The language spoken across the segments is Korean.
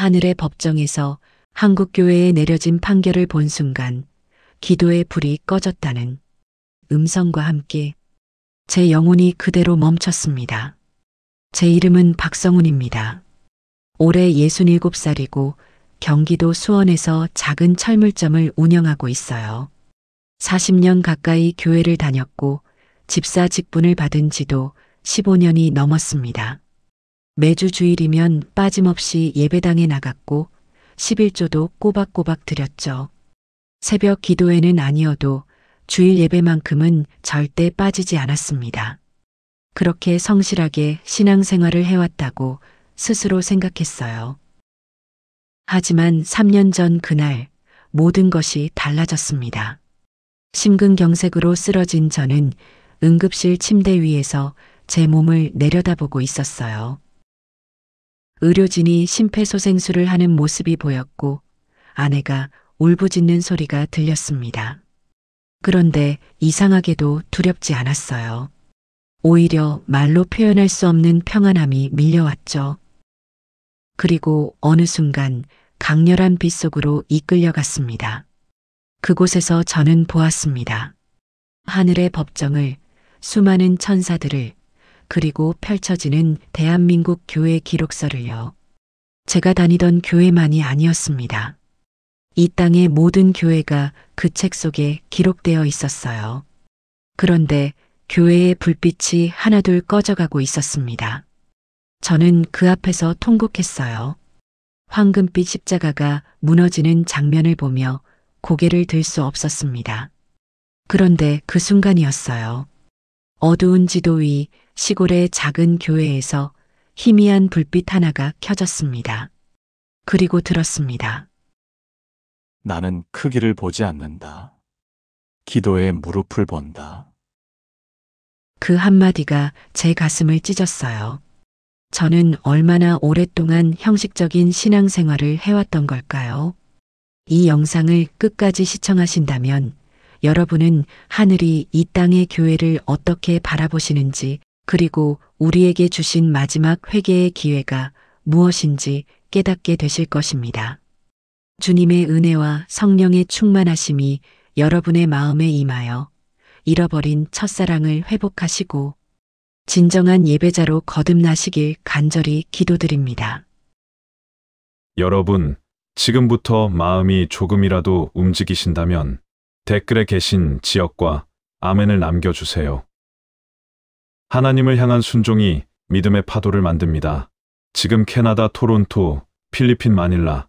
하늘의 법정에서 한국 교회에 내려진 판결을 본 순간 기도의 불이 꺼졌다는 음성과 함께 제 영혼이 그대로 멈췄습니다. 제 이름은 박성훈입니다. 올해 67살이고 경기도 수원에서 작은 철물점을 운영하고 있어요. 40년 가까이 교회를 다녔고 집사 직분을 받은 지도 15년이 넘었습니다. 매주 주일이면 빠짐없이 예배당에 나갔고 11조도 꼬박꼬박 드렸죠. 새벽 기도회는 아니어도 주일 예배만큼은 절대 빠지지 않았습니다. 그렇게 성실하게 신앙생활을 해왔다고 스스로 생각했어요. 하지만 3년 전 그날 모든 것이 달라졌습니다. 심근경색으로 쓰러진 저는 응급실 침대 위에서 제 몸을 내려다보고 있었어요. 의료진이 심폐소생술을 하는 모습이 보였고 아내가 울부짖는 소리가 들렸습니다. 그런데 이상하게도 두렵지 않았어요. 오히려 말로 표현할 수 없는 평안함이 밀려왔죠. 그리고 어느 순간 강렬한 빛 속으로 이끌려갔습니다. 그곳에서 저는 보았습니다. 하늘의 법정을, 수많은 천사들을, 그리고 펼쳐지는 대한민국 교회 기록서를요. 제가 다니던 교회만이 아니었습니다. 이 땅의 모든 교회가 그 책 속에 기록되어 있었어요. 그런데 교회의 불빛이 하나둘 꺼져가고 있었습니다. 저는 그 앞에서 통곡했어요. 황금빛 십자가가 무너지는 장면을 보며 고개를 들 수 없었습니다. 그런데 그 순간이었어요. 어두운 지도 위 시골의 작은 교회에서 희미한 불빛 하나가 켜졌습니다. 그리고 들었습니다. 나는 크기를 보지 않는다. 기도에 무릎을 본다. 그 한마디가 제 가슴을 찢었어요. 저는 얼마나 오랫동안 형식적인 신앙생활을 해왔던 걸까요? 이 영상을 끝까지 시청하신다면 여러분은 하늘이 이 땅의 교회를 어떻게 바라보시는지 그리고 우리에게 주신 마지막 회개의 기회가 무엇인지 깨닫게 되실 것입니다. 주님의 은혜와 성령의 충만하심이 여러분의 마음에 임하여 잃어버린 첫사랑을 회복하시고 진정한 예배자로 거듭나시길 간절히 기도드립니다. 여러분, 지금부터 마음이 조금이라도 움직이신다면 댓글에 계신 지역과 아멘을 남겨주세요. 하나님을 향한 순종이 믿음의 파도를 만듭니다. 지금 캐나다 토론토, 필리핀 마닐라,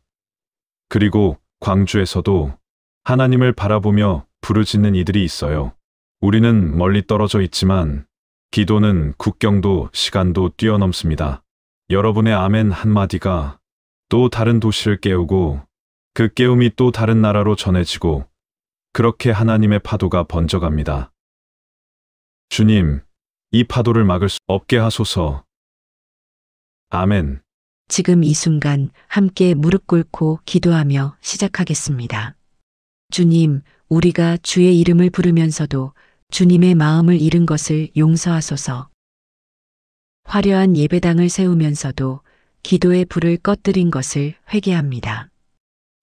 그리고 광주에서도 하나님을 바라보며 부르짖는 이들이 있어요. 우리는 멀리 떨어져 있지만 기도는 국경도 시간도 뛰어넘습니다. 여러분의 아멘 한마디가 또 다른 도시를 깨우고 그 깨움이 또 다른 나라로 전해지고 그렇게 하나님의 파도가 번져갑니다. 주님, 이 파도를 막을 수 없게 하소서. 아멘. 지금 이 순간 함께 무릎 꿇고 기도하며 시작하겠습니다. 주님, 우리가 주의 이름을 부르면서도 주님의 마음을 잃은 것을 용서하소서. 화려한 예배당을 세우면서도 기도의 불을 꺼뜨린 것을 회개합니다.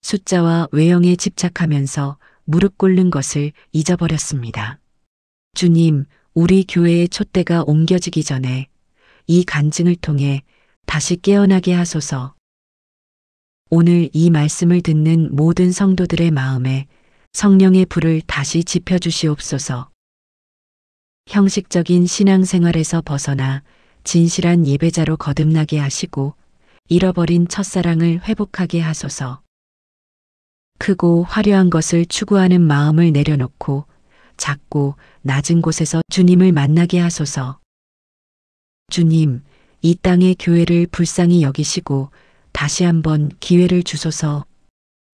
숫자와 외형에 집착하면서 무릎 꿇는 것을 잊어버렸습니다. 주님, 우리 교회의 촛대가 옮겨지기 전에 이 간증을 통해 다시 깨어나게 하소서. 오늘 이 말씀을 듣는 모든 성도들의 마음에 성령의 불을 다시 지펴주시옵소서. 형식적인 신앙생활에서 벗어나 진실한 예배자로 거듭나게 하시고 잃어버린 첫사랑을 회복하게 하소서. 크고 화려한 것을 추구하는 마음을 내려놓고 작고 낮은 곳에서 주님을 만나게 하소서. 주님, 이 땅의 교회를 불쌍히 여기시고 다시 한번 기회를 주소서.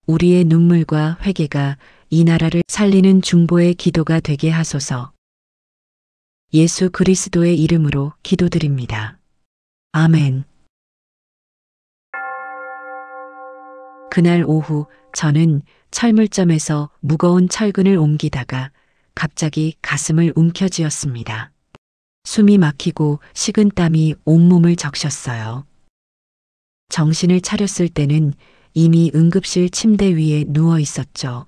우리의 눈물과 회개가 이 나라를 살리는 중보의 기도가 되게 하소서. 예수 그리스도의 이름으로 기도드립니다. 아멘. 그날 오후 저는 철물점에서 무거운 철근을 옮기다가 갑자기 가슴을 움켜쥐었습니다. 숨이 막히고 식은땀이 온몸을 적셨어요. 정신을 차렸을 때는 이미 응급실 침대 위에 누워 있었죠.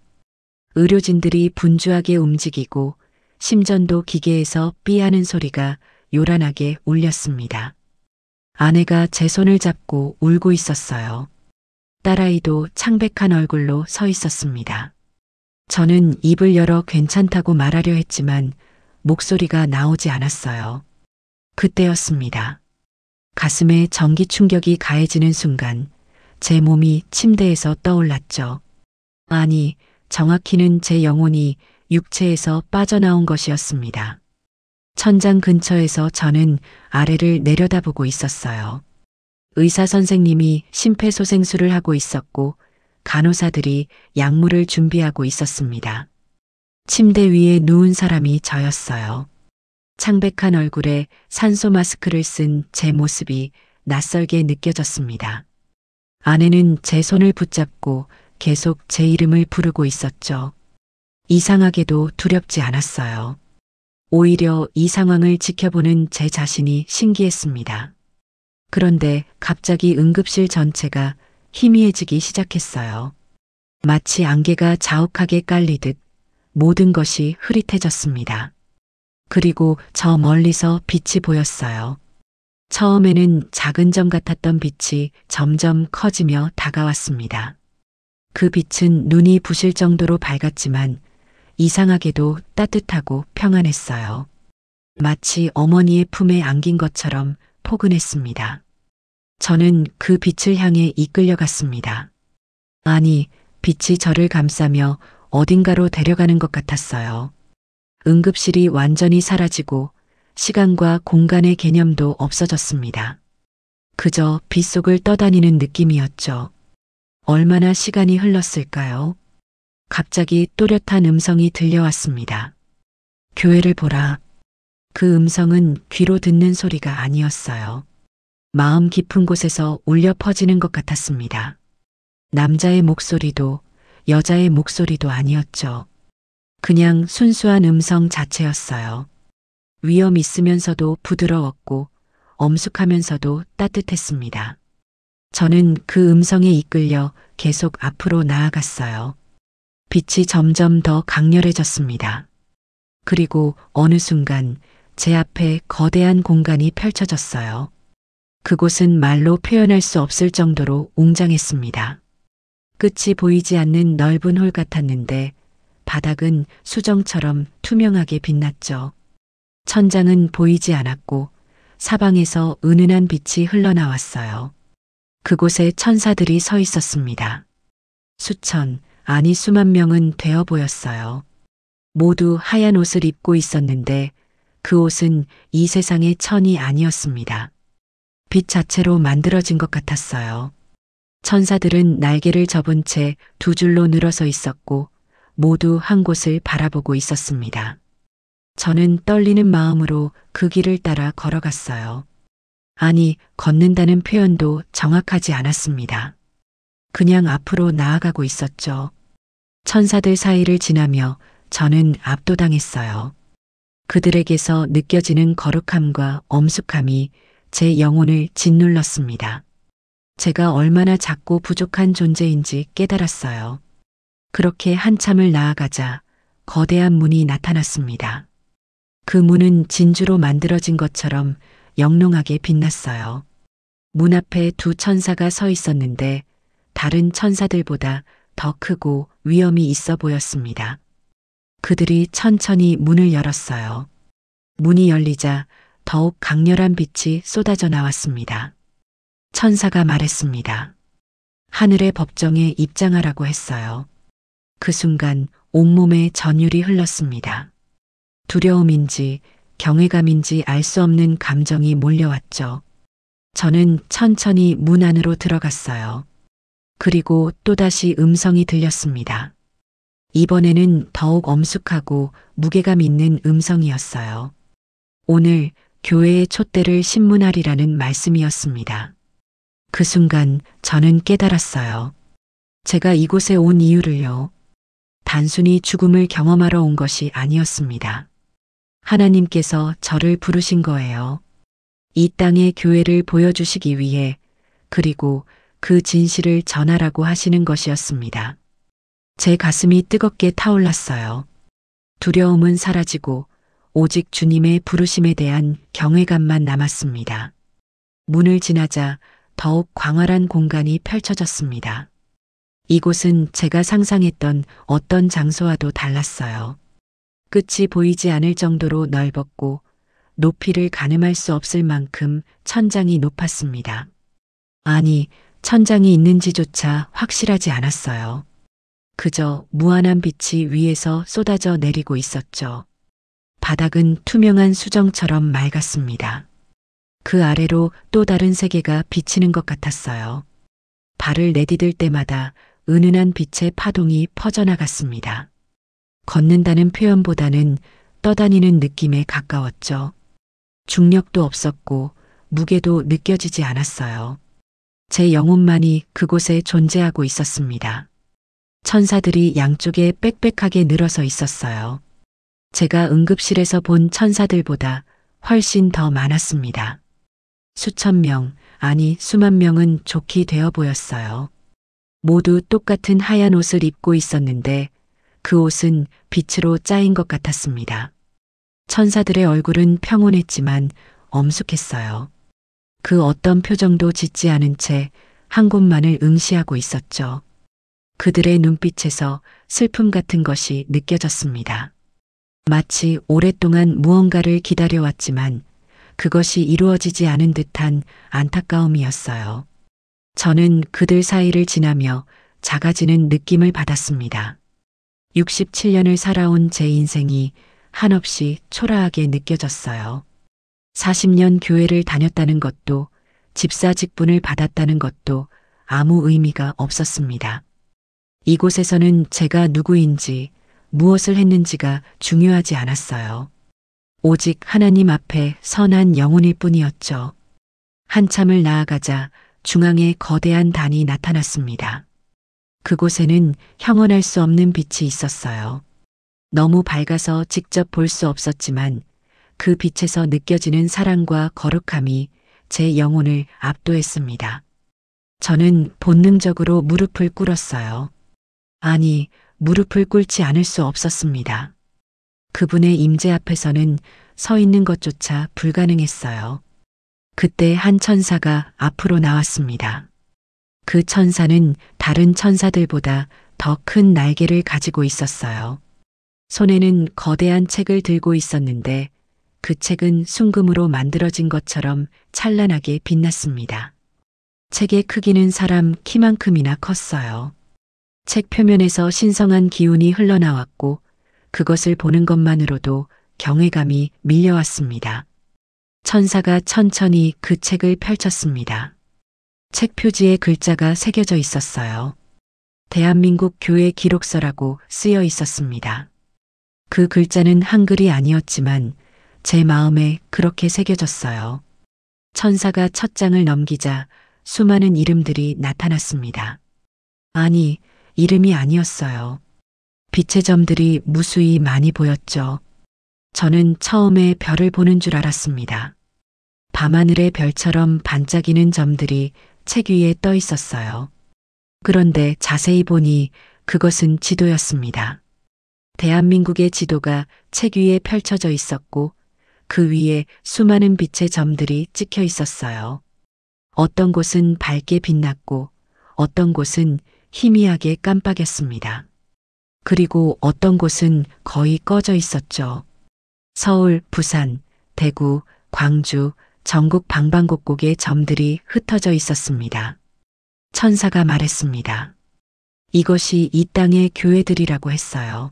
의료진들이 분주하게 움직이고 심전도 기계에서 삐하는 소리가 요란하게 울렸습니다. 아내가 제 손을 잡고 울고 있었어요. 딸아이도 창백한 얼굴로 서 있었습니다. 저는 입을 열어 괜찮다고 말하려 했지만 목소리가 나오지 않았어요. 그때였습니다. 가슴에 전기 충격이 가해지는 순간 제 몸이 침대에서 떠올랐죠. 아니, 정확히는 제 영혼이 육체에서 빠져나온 것이었습니다. 천장 근처에서 저는 아래를 내려다보고 있었어요. 의사 선생님이 심폐소생술을 하고 있었고 간호사들이 약물을 준비하고 있었습니다. 침대 위에 누운 사람이 저였어요. 창백한 얼굴에 산소 마스크를 쓴 제 모습이 낯설게 느껴졌습니다. 아내는 제 손을 붙잡고 계속 제 이름을 부르고 있었죠. 이상하게도 두렵지 않았어요. 오히려 이 상황을 지켜보는 제 자신이 신기했습니다. 그런데 갑자기 응급실 전체가 희미해지기 시작했어요. 마치 안개가 자욱하게 깔리듯 모든 것이 흐릿해졌습니다. 그리고 저 멀리서 빛이 보였어요. 처음에는 작은 점 같았던 빛이 점점 커지며 다가왔습니다. 그 빛은 눈이 부실 정도로 밝았지만 이상하게도 따뜻하고 평안했어요. 마치 어머니의 품에 안긴 것처럼 포근했습니다. 저는 그 빛을 향해 이끌려갔습니다. 아니, 빛이 저를 감싸며 어딘가로 데려가는 것 같았어요. 응급실이 완전히 사라지고 시간과 공간의 개념도 없어졌습니다. 그저 빛 속을 떠다니는 느낌이었죠. 얼마나 시간이 흘렀을까요? 갑자기 또렷한 음성이 들려왔습니다. 교회를 보라. 그 음성은 귀로 듣는 소리가 아니었어요. 마음 깊은 곳에서 울려 퍼지는 것 같았습니다. 남자의 목소리도 여자의 목소리도 아니었죠. 그냥 순수한 음성 자체였어요. 위험 있으면서도 부드러웠고 엄숙하면서도 따뜻했습니다. 저는 그 음성에 이끌려 계속 앞으로 나아갔어요. 빛이 점점 더 강렬해졌습니다. 그리고 어느 순간 제 앞에 거대한 공간이 펼쳐졌어요. 그곳은 말로 표현할 수 없을 정도로 웅장했습니다. 끝이 보이지 않는 넓은 홀 같았는데 바닥은 수정처럼 투명하게 빛났죠. 천장은 보이지 않았고 사방에서 은은한 빛이 흘러나왔어요. 그곳에 천사들이 서 있었습니다. 수천, 아니 수만 명은 되어 보였어요. 모두 하얀 옷을 입고 있었는데 그 옷은 이 세상의 천이 아니었습니다. 빛 자체로 만들어진 것 같았어요. 천사들은 날개를 접은 채 두 줄로 늘어서 있었고 모두 한 곳을 바라보고 있었습니다. 저는 떨리는 마음으로 그 길을 따라 걸어갔어요. 아니, 걷는다는 표현도 정확하지 않았습니다. 그냥 앞으로 나아가고 있었죠. 천사들 사이를 지나며 저는 압도당했어요. 그들에게서 느껴지는 거룩함과 엄숙함이 제 영혼을 짓눌렀습니다. 제가 얼마나 작고 부족한 존재인지 깨달았어요. 그렇게 한참을 나아가자 거대한 문이 나타났습니다. 그 문은 진주로 만들어진 것처럼 영롱하게 빛났어요. 문 앞에 두 천사가 서 있었는데 다른 천사들보다 더 크고 위엄이 있어 보였습니다. 그들이 천천히 문을 열었어요. 문이 열리자 더욱 강렬한 빛이 쏟아져 나왔습니다. 천사가 말했습니다. 하늘의 법정에 입장하라고 했어요. 그 순간 온몸에 전율이 흘렀습니다. 두려움인지 경외감인지 알 수 없는 감정이 몰려왔죠. 저는 천천히 문 안으로 들어갔어요. 그리고 또다시 음성이 들렸습니다. 이번에는 더욱 엄숙하고 무게감 있는 음성이었어요. 오늘 교회의 촛대를 신문하리라는 말씀이었습니다. 그 순간 저는 깨달았어요. 제가 이곳에 온 이유를요. 단순히 죽음을 경험하러 온 것이 아니었습니다. 하나님께서 저를 부르신 거예요. 이 땅의 교회를 보여주시기 위해 그리고 그 진실을 전하라고 하시는 것이었습니다. 제 가슴이 뜨겁게 타올랐어요. 두려움은 사라지고 오직 주님의 부르심에 대한 경외감만 남았습니다. 문을 지나자 더욱 광활한 공간이 펼쳐졌습니다. 이곳은 제가 상상했던 어떤 장소와도 달랐어요. 끝이 보이지 않을 정도로 넓었고 높이를 가늠할 수 없을 만큼 천장이 높았습니다. 아니, 천장이 있는지조차 확실하지 않았어요. 그저 무한한 빛이 위에서 쏟아져 내리고 있었죠. 바닥은 투명한 수정처럼 맑았습니다. 그 아래로 또 다른 세계가 비치는 것 같았어요. 발을 내디딜 때마다 은은한 빛의 파동이 퍼져나갔습니다. 걷는다는 표현보다는 떠다니는 느낌에 가까웠죠. 중력도 없었고 무게도 느껴지지 않았어요. 제 영혼만이 그곳에 존재하고 있었습니다. 천사들이 양쪽에 빽빽하게 늘어서 있었어요. 제가 응급실에서 본 천사들보다 훨씬 더 많았습니다. 수천 명, 아니 수만 명은 좋게 되어 보였어요. 모두 똑같은 하얀 옷을 입고 있었는데 그 옷은 빛으로 짜인 것 같았습니다. 천사들의 얼굴은 평온했지만 엄숙했어요. 그 어떤 표정도 짓지 않은 채 한 곳만을 응시하고 있었죠. 그들의 눈빛에서 슬픔 같은 것이 느껴졌습니다. 마치 오랫동안 무언가를 기다려왔지만 그것이 이루어지지 않은 듯한 안타까움이었어요. 저는 그들 사이를 지나며 작아지는 느낌을 받았습니다. 67년을 살아온 제 인생이 한없이 초라하게 느껴졌어요. 40년 교회를 다녔다는 것도 집사 직분을 받았다는 것도 아무 의미가 없었습니다. 이곳에서는 제가 누구인지 무엇을 했는지가 중요하지 않았어요. 오직 하나님 앞에 선한 영혼일 뿐이었죠. 한참을 나아가자 중앙에 거대한 단이 나타났습니다. 그곳에는 형언할 수 없는 빛이 있었어요. 너무 밝아서 직접 볼 수 없었지만 그 빛에서 느껴지는 사랑과 거룩함이 제 영혼을 압도했습니다. 저는 본능적으로 무릎을 꿇었어요. 아니, 무릎을 꿇지 않을 수 없었습니다. 그분의 임재 앞에서는 서 있는 것조차 불가능했어요. 그때 한 천사가 앞으로 나왔습니다. 그 천사는 다른 천사들보다 더 큰 날개를 가지고 있었어요. 손에는 거대한 책을 들고 있었는데 그 책은 순금으로 만들어진 것처럼 찬란하게 빛났습니다. 책의 크기는 사람 키만큼이나 컸어요. 책 표면에서 신성한 기운이 흘러나왔고 그것을 보는 것만으로도 경외감이 밀려왔습니다. 천사가 천천히 그 책을 펼쳤습니다. 책 표지에 글자가 새겨져 있었어요. 대한민국 교회 기록서라고 쓰여 있었습니다. 그 글자는 한글이 아니었지만 제 마음에 그렇게 새겨졌어요. 천사가 첫 장을 넘기자 수많은 이름들이 나타났습니다. 아니, 이름이 아니었어요. 빛의 점들이 무수히 많이 보였죠. 저는 처음에 별을 보는 줄 알았습니다. 밤하늘의 별처럼 반짝이는 점들이 책 위에 떠 있었어요. 그런데 자세히 보니 그것은 지도였습니다. 대한민국의 지도가 책 위에 펼쳐져 있었고 그 위에 수많은 빛의 점들이 찍혀 있었어요. 어떤 곳은 밝게 빛났고 어떤 곳은 희미하게 깜빡였습니다. 그리고 어떤 곳은 거의 꺼져 있었죠. 서울, 부산, 대구, 광주, 전국 방방곡곡에 점들이 흩어져 있었습니다. 천사가 말했습니다. 이것이 이 땅의 교회들이라고 했어요.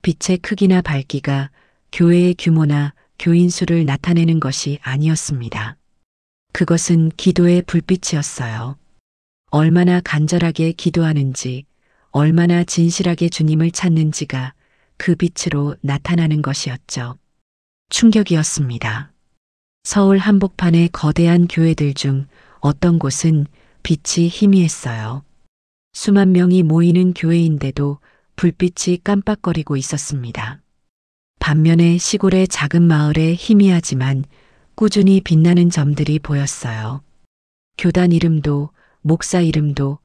빛의 크기나 밝기가 교회의 규모나 교인 수를 나타내는 것이 아니었습니다. 그것은 기도의 불빛이었어요. 얼마나 간절하게 기도하는지, 얼마나 진실하게 주님을 찾는지가 그 빛으로 나타나는 것이었죠. 충격이었습니다. 서울 한복판의 거대한 교회들 중 어떤 곳은 빛이 희미했어요. 수만 명이 모이는 교회인데도 불빛이 깜빡거리고 있었습니다. 반면에 시골의 작은 마을에 희미하지만 꾸준히 빛나는 점들이 보였어요. 교단 이름도, 목사 이름도,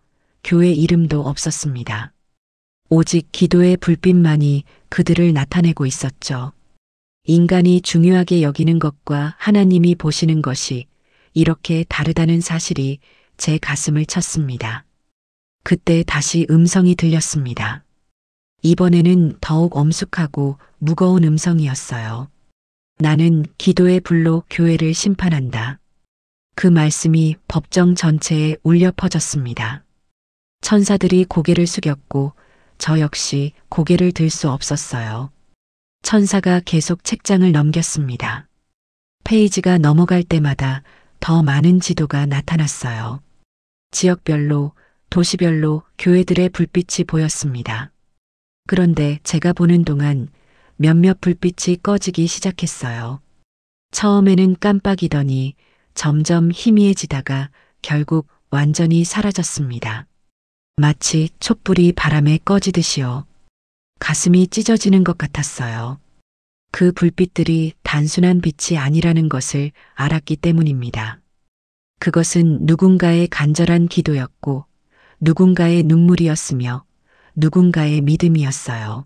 교회 이름도 없었습니다. 오직 기도의 불빛만이 그들을 나타내고 있었죠. 인간이 중요하게 여기는 것과 하나님이 보시는 것이 이렇게 다르다는 사실이 제 가슴을 쳤습니다. 그때 다시 음성이 들렸습니다. 이번에는 더욱 엄숙하고 무거운 음성이었어요. 나는 기도의 불로 교회를 심판한다. 그 말씀이 법정 전체에 울려 퍼졌습니다. 천사들이 고개를 숙였고 저 역시 고개를 들 수 없었어요. 천사가 계속 책장을 넘겼습니다. 페이지가 넘어갈 때마다 더 많은 지도가 나타났어요. 지역별로, 도시별로 교회들의 불빛이 보였습니다. 그런데 제가 보는 동안 몇몇 불빛이 꺼지기 시작했어요. 처음에는 깜빡이더니 점점 희미해지다가 결국 완전히 사라졌습니다. 마치 촛불이 바람에 꺼지듯이요. 가슴이 찢어지는 것 같았어요. 그 불빛들이 단순한 빛이 아니라는 것을 알았기 때문입니다. 그것은 누군가의 간절한 기도였고, 누군가의 눈물이었으며, 누군가의 믿음이었어요.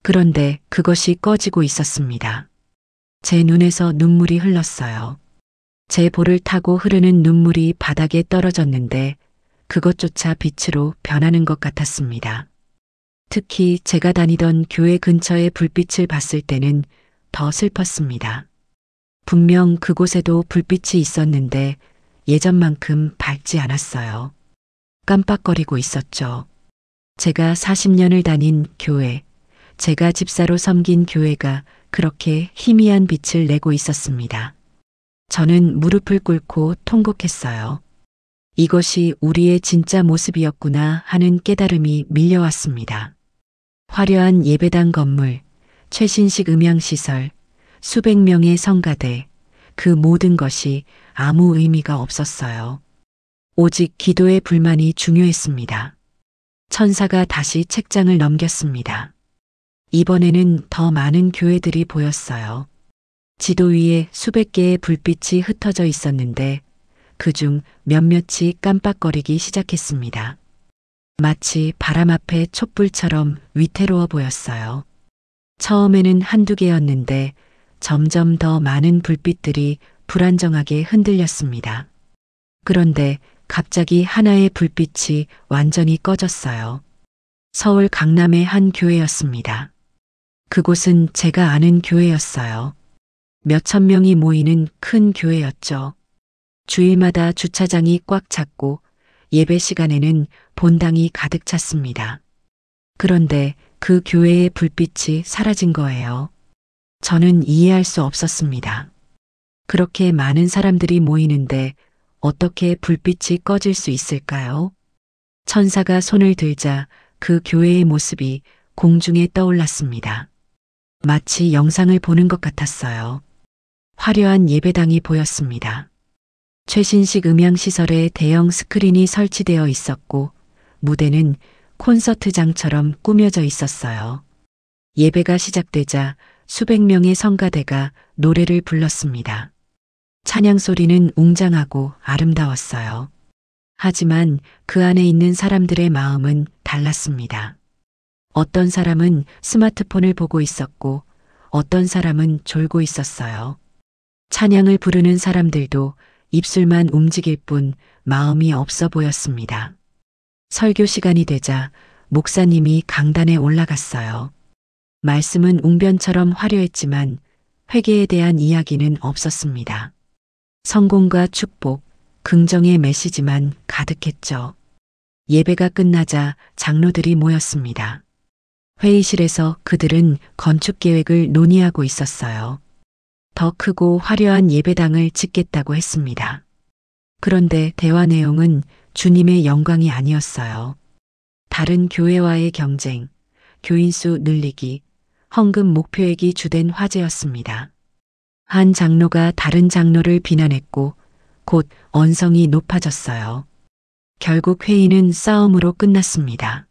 그런데 그것이 꺼지고 있었습니다. 제 눈에서 눈물이 흘렀어요. 제 볼을 타고 흐르는 눈물이 바닥에 떨어졌는데 그것조차 빛으로 변하는 것 같았습니다. 특히 제가 다니던 교회 근처의 불빛을 봤을 때는 더 슬펐습니다. 분명 그곳에도 불빛이 있었는데 예전만큼 밝지 않았어요. 깜빡거리고 있었죠. 제가 40년을 다닌 교회, 제가 집사로 섬긴 교회가 그렇게 희미한 빛을 내고 있었습니다. 저는 무릎을 꿇고 통곡했어요. 이것이 우리의 진짜 모습이었구나 하는 깨달음이 밀려왔습니다. 화려한 예배당 건물, 최신식 음향시설, 수백 명의 성가대, 그 모든 것이 아무 의미가 없었어요. 오직 기도의 불만이 중요했습니다. 천사가 다시 책장을 넘겼습니다. 이번에는 더 많은 교회들이 보였어요. 지도 위에 수백 개의 불빛이 흩어져 있었는데 그중 몇몇이 깜빡거리기 시작했습니다. 마치 바람 앞에 촛불처럼 위태로워 보였어요. 처음에는 한두 개였는데 점점 더 많은 불빛들이 불안정하게 흔들렸습니다. 그런데 갑자기 하나의 불빛이 완전히 꺼졌어요. 서울 강남의 한 교회였습니다. 그곳은 제가 아는 교회였어요. 몇천 명이 모이는 큰 교회였죠. 주일마다 주차장이 꽉 찼고 예배 시간에는 본당이 가득 찼습니다. 그런데 그 교회의 불빛이 사라진 거예요. 저는 이해할 수 없었습니다. 그렇게 많은 사람들이 모이는데 어떻게 불빛이 꺼질 수 있을까요? 천사가 손을 들자 그 교회의 모습이 공중에 떠올랐습니다. 마치 영상을 보는 것 같았어요. 화려한 예배당이 보였습니다. 최신식 음향시설에 대형 스크린이 설치되어 있었고 무대는 콘서트장처럼 꾸며져 있었어요. 예배가 시작되자 수백 명의 성가대가 노래를 불렀습니다. 찬양 소리는 웅장하고 아름다웠어요. 하지만 그 안에 있는 사람들의 마음은 달랐습니다. 어떤 사람은 스마트폰을 보고 있었고 어떤 사람은 졸고 있었어요. 찬양을 부르는 사람들도 입술만 움직일 뿐 마음이 없어 보였습니다. 설교 시간이 되자 목사님이 강단에 올라갔어요. 말씀은 웅변처럼 화려했지만 회개에 대한 이야기는 없었습니다. 성공과 축복, 긍정의 메시지만 가득했죠. 예배가 끝나자 장로들이 모였습니다. 회의실에서 그들은 건축 계획을 논의하고 있었어요. 더 크고 화려한 예배당을 짓겠다고 했습니다. 그런데 대화 내용은 주님의 영광이 아니었어요. 다른 교회와의 경쟁, 교인 수 늘리기, 헌금 목표액이 주된 화제였습니다. 한 장로가 다른 장로를 비난했고 곧 언성이 높아졌어요. 결국 회의는 싸움으로 끝났습니다.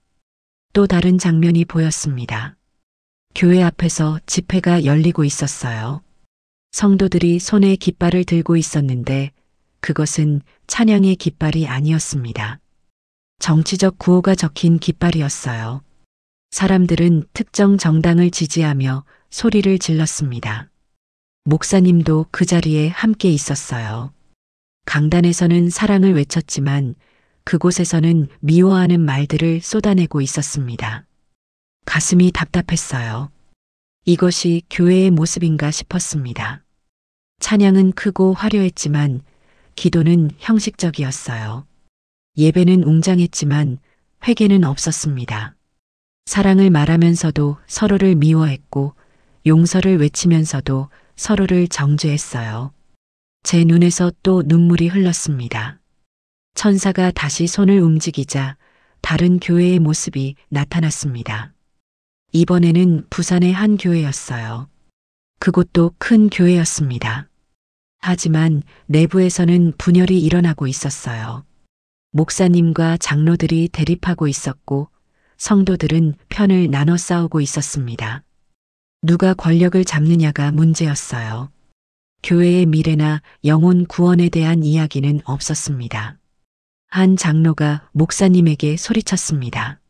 또 다른 장면이 보였습니다. 교회 앞에서 집회가 열리고 있었어요. 성도들이 손에 깃발을 들고 있었는데 그것은 찬양의 깃발이 아니었습니다. 정치적 구호가 적힌 깃발이었어요. 사람들은 특정 정당을 지지하며 소리를 질렀습니다. 목사님도 그 자리에 함께 있었어요. 강단에서는 사랑을 외쳤지만 그곳에서는 미워하는 말들을 쏟아내고 있었습니다. 가슴이 답답했어요. 이것이 교회의 모습인가 싶었습니다. 찬양은 크고 화려했지만 기도는 형식적이었어요. 예배는 웅장했지만 회개는 없었습니다. 사랑을 말하면서도 서로를 미워했고 용서를 외치면서도 서로를 정죄했어요. 제 눈에서 또 눈물이 흘렀습니다. 천사가 다시 손을 움직이자 다른 교회의 모습이 나타났습니다. 이번에는 부산의 한 교회였어요. 그곳도 큰 교회였습니다. 하지만 내부에서는 분열이 일어나고 있었어요. 목사님과 장로들이 대립하고 있었고 성도들은 편을 나눠 싸우고 있었습니다. 누가 권력을 잡느냐가 문제였어요. 교회의 미래나 영혼 구원에 대한 이야기는 없었습니다. 한 장로가 목사님에게 소리쳤습니다.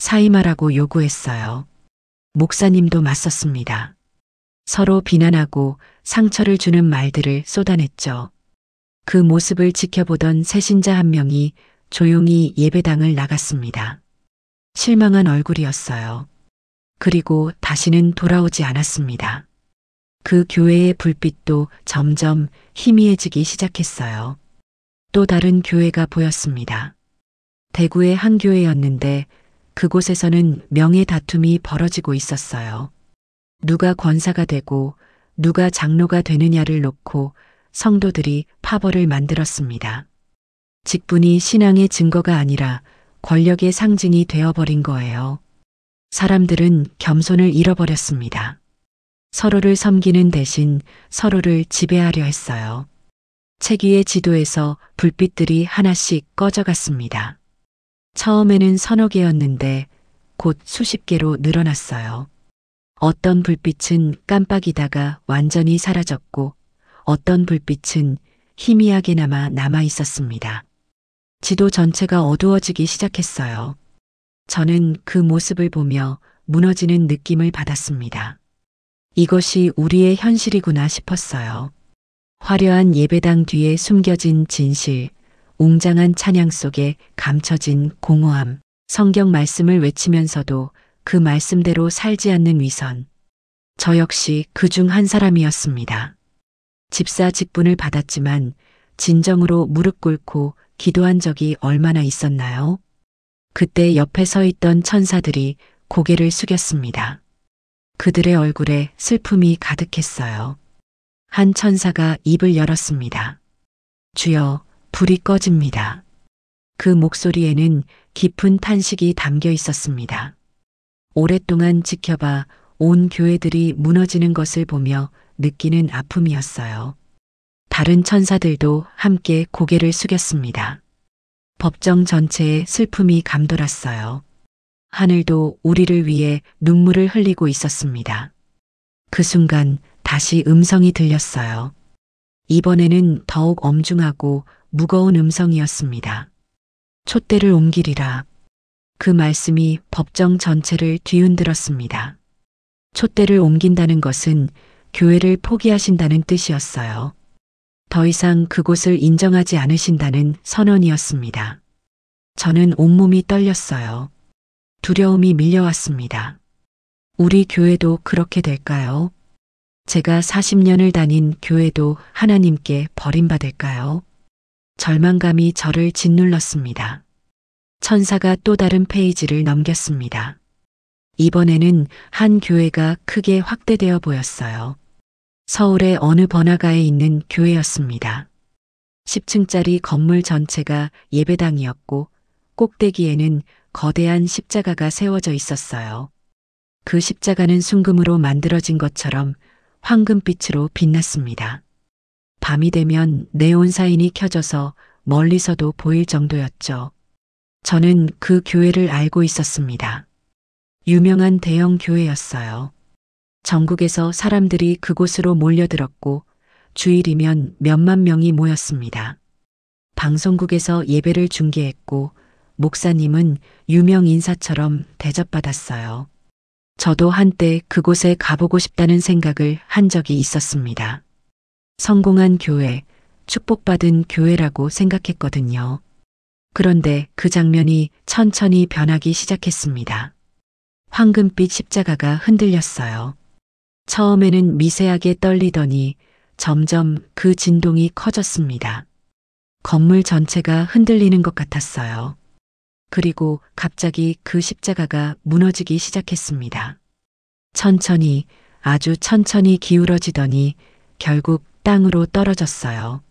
사임하라고 요구했어요. 목사님도 맞섰습니다. 서로 비난하고 상처를 주는 말들을 쏟아냈죠. 그 모습을 지켜보던 새신자 한 명이 조용히 예배당을 나갔습니다. 실망한 얼굴이었어요. 그리고 다시는 돌아오지 않았습니다. 그 교회의 불빛도 점점 희미해지기 시작했어요. 또 다른 교회가 보였습니다. 대구의 한 교회였는데 그곳에서는 명예 다툼이 벌어지고 있었어요. 누가 권사가 되고 누가 장로가 되느냐를 놓고 성도들이 파벌을 만들었습니다. 직분이 신앙의 증거가 아니라 권력의 상징이 되어버린 거예요. 사람들은 겸손을 잃어버렸습니다. 서로를 섬기는 대신 서로를 지배하려 했어요. 책 위의 지도에서 불빛들이 하나씩 꺼져갔습니다. 처음에는 서너 개였는데 곧 수십 개로 늘어났어요. 어떤 불빛은 깜빡이다가 완전히 사라졌고 어떤 불빛은 희미하게나마 남아 있었습니다. 지도 전체가 어두워지기 시작했어요. 저는 그 모습을 보며 무너지는 느낌을 받았습니다. 이것이 우리의 현실이구나 싶었어요. 화려한 예배당 뒤에 숨겨진 진실, 웅장한 찬양 속에 감춰진 공허함, 성경 말씀을 외치면서도 그 말씀대로 살지 않는 위선. 저 역시 그 중 한 사람이었습니다. 집사 직분을 받았지만 진정으로 무릎 꿇고 기도한 적이 얼마나 있었나요? 그때 옆에 서 있던 천사들이 고개를 숙였습니다. 그들의 얼굴에 슬픔이 가득했어요. 한 천사가 입을 열었습니다. 주여, 불이 꺼집니다. 그 목소리에는 깊은 탄식이 담겨 있었습니다. 오랫동안 지켜봐 온 교회들이 무너지는 것을 보며 느끼는 아픔이었어요. 다른 천사들도 함께 고개를 숙였습니다. 법정 전체에 슬픔이 감돌았어요. 하늘도 우리를 위해 눈물을 흘리고 있었습니다. 그 순간 다시 음성이 들렸어요. 이번에는 더욱 엄중하고 무거운 음성이었습니다. 촛대를 옮기리라. 그 말씀이 법정 전체를 뒤흔들었습니다. 촛대를 옮긴다는 것은 교회를 포기하신다는 뜻이었어요. 더 이상 그곳을 인정하지 않으신다는 선언이었습니다. 저는 온몸이 떨렸어요. 두려움이 밀려왔습니다. 우리 교회도 그렇게 될까요? 제가 40년을 다닌 교회도 하나님께 버림받을까요? 절망감이 저를 짓눌렀습니다. 천사가 또 다른 페이지를 넘겼습니다. 이번에는 한 교회가 크게 확대되어 보였어요. 서울의 어느 번화가에 있는 교회였습니다. 10층짜리 건물 전체가 예배당이었고 꼭대기에는 거대한 십자가가 세워져 있었어요. 그 십자가는 순금으로 만들어진 것처럼 황금빛으로 빛났습니다. 밤이 되면 네온 사인이 켜져서 멀리서도 보일 정도였죠. 저는 그 교회를 알고 있었습니다. 유명한 대형 교회였어요. 전국에서 사람들이 그곳으로 몰려들었고 주일이면 몇만 명이 모였습니다. 방송국에서 예배를 중계했고 목사님은 유명 인사처럼 대접받았어요. 저도 한때 그곳에 가보고 싶다는 생각을 한 적이 있었습니다. 성공한 교회, 축복받은 교회라고 생각했거든요. 그런데 그 장면이 천천히 변하기 시작했습니다. 황금빛 십자가가 흔들렸어요. 처음에는 미세하게 떨리더니 점점 그 진동이 커졌습니다. 건물 전체가 흔들리는 것 같았어요. 그리고 갑자기 그 십자가가 무너지기 시작했습니다. 천천히, 아주 천천히 기울어지더니 결국 땅으로 떨어졌어요.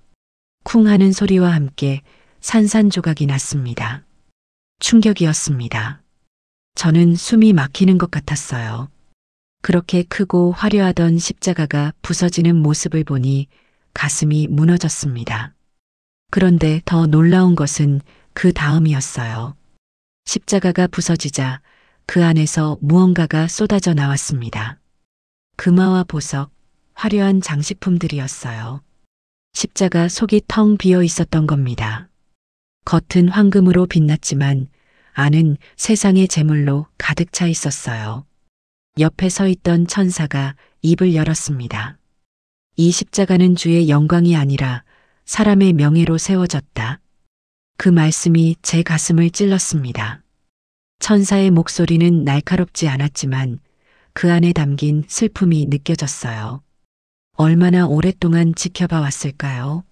쿵 하는 소리와 함께 산산조각이 났습니다. 충격이었습니다. 저는 숨이 막히는 것 같았어요. 그렇게 크고 화려하던 십자가가 부서지는 모습을 보니 가슴이 무너졌습니다. 그런데 더 놀라운 것은 그 다음이었어요. 십자가가 부서지자 그 안에서 무언가가 쏟아져 나왔습니다. 금화와 보석, 화려한 장식품들이었어요. 십자가 속이 텅 비어 있었던 겁니다. 겉은 황금으로 빛났지만 안은 세상의 재물로 가득 차 있었어요. 옆에 서 있던 천사가 입을 열었습니다. 이 십자가는 주의 영광이 아니라 사람의 명예로 세워졌다. 그 말씀이 제 가슴을 찔렀습니다. 천사의 목소리는 날카롭지 않았지만 그 안에 담긴 슬픔이 느껴졌어요. 얼마나 오랫동안 지켜봐 왔을까요?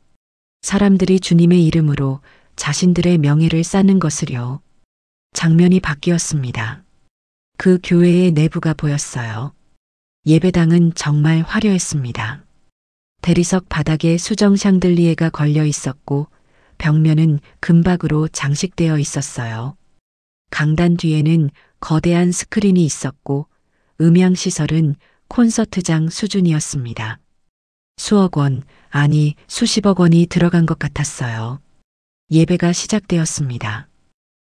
사람들이 주님의 이름으로 자신들의 명예를 쌓는 것을요. 장면이 바뀌었습니다. 그 교회의 내부가 보였어요. 예배당은 정말 화려했습니다. 대리석 바닥에 수정 샹들리에가 걸려 있었고 벽면은 금박으로 장식되어 있었어요. 강단 뒤에는 거대한 스크린이 있었고 음향시설은 콘서트장 수준이었습니다. 수억 원, 아니 수십억 원이 들어간 것 같았어요. 예배가 시작되었습니다.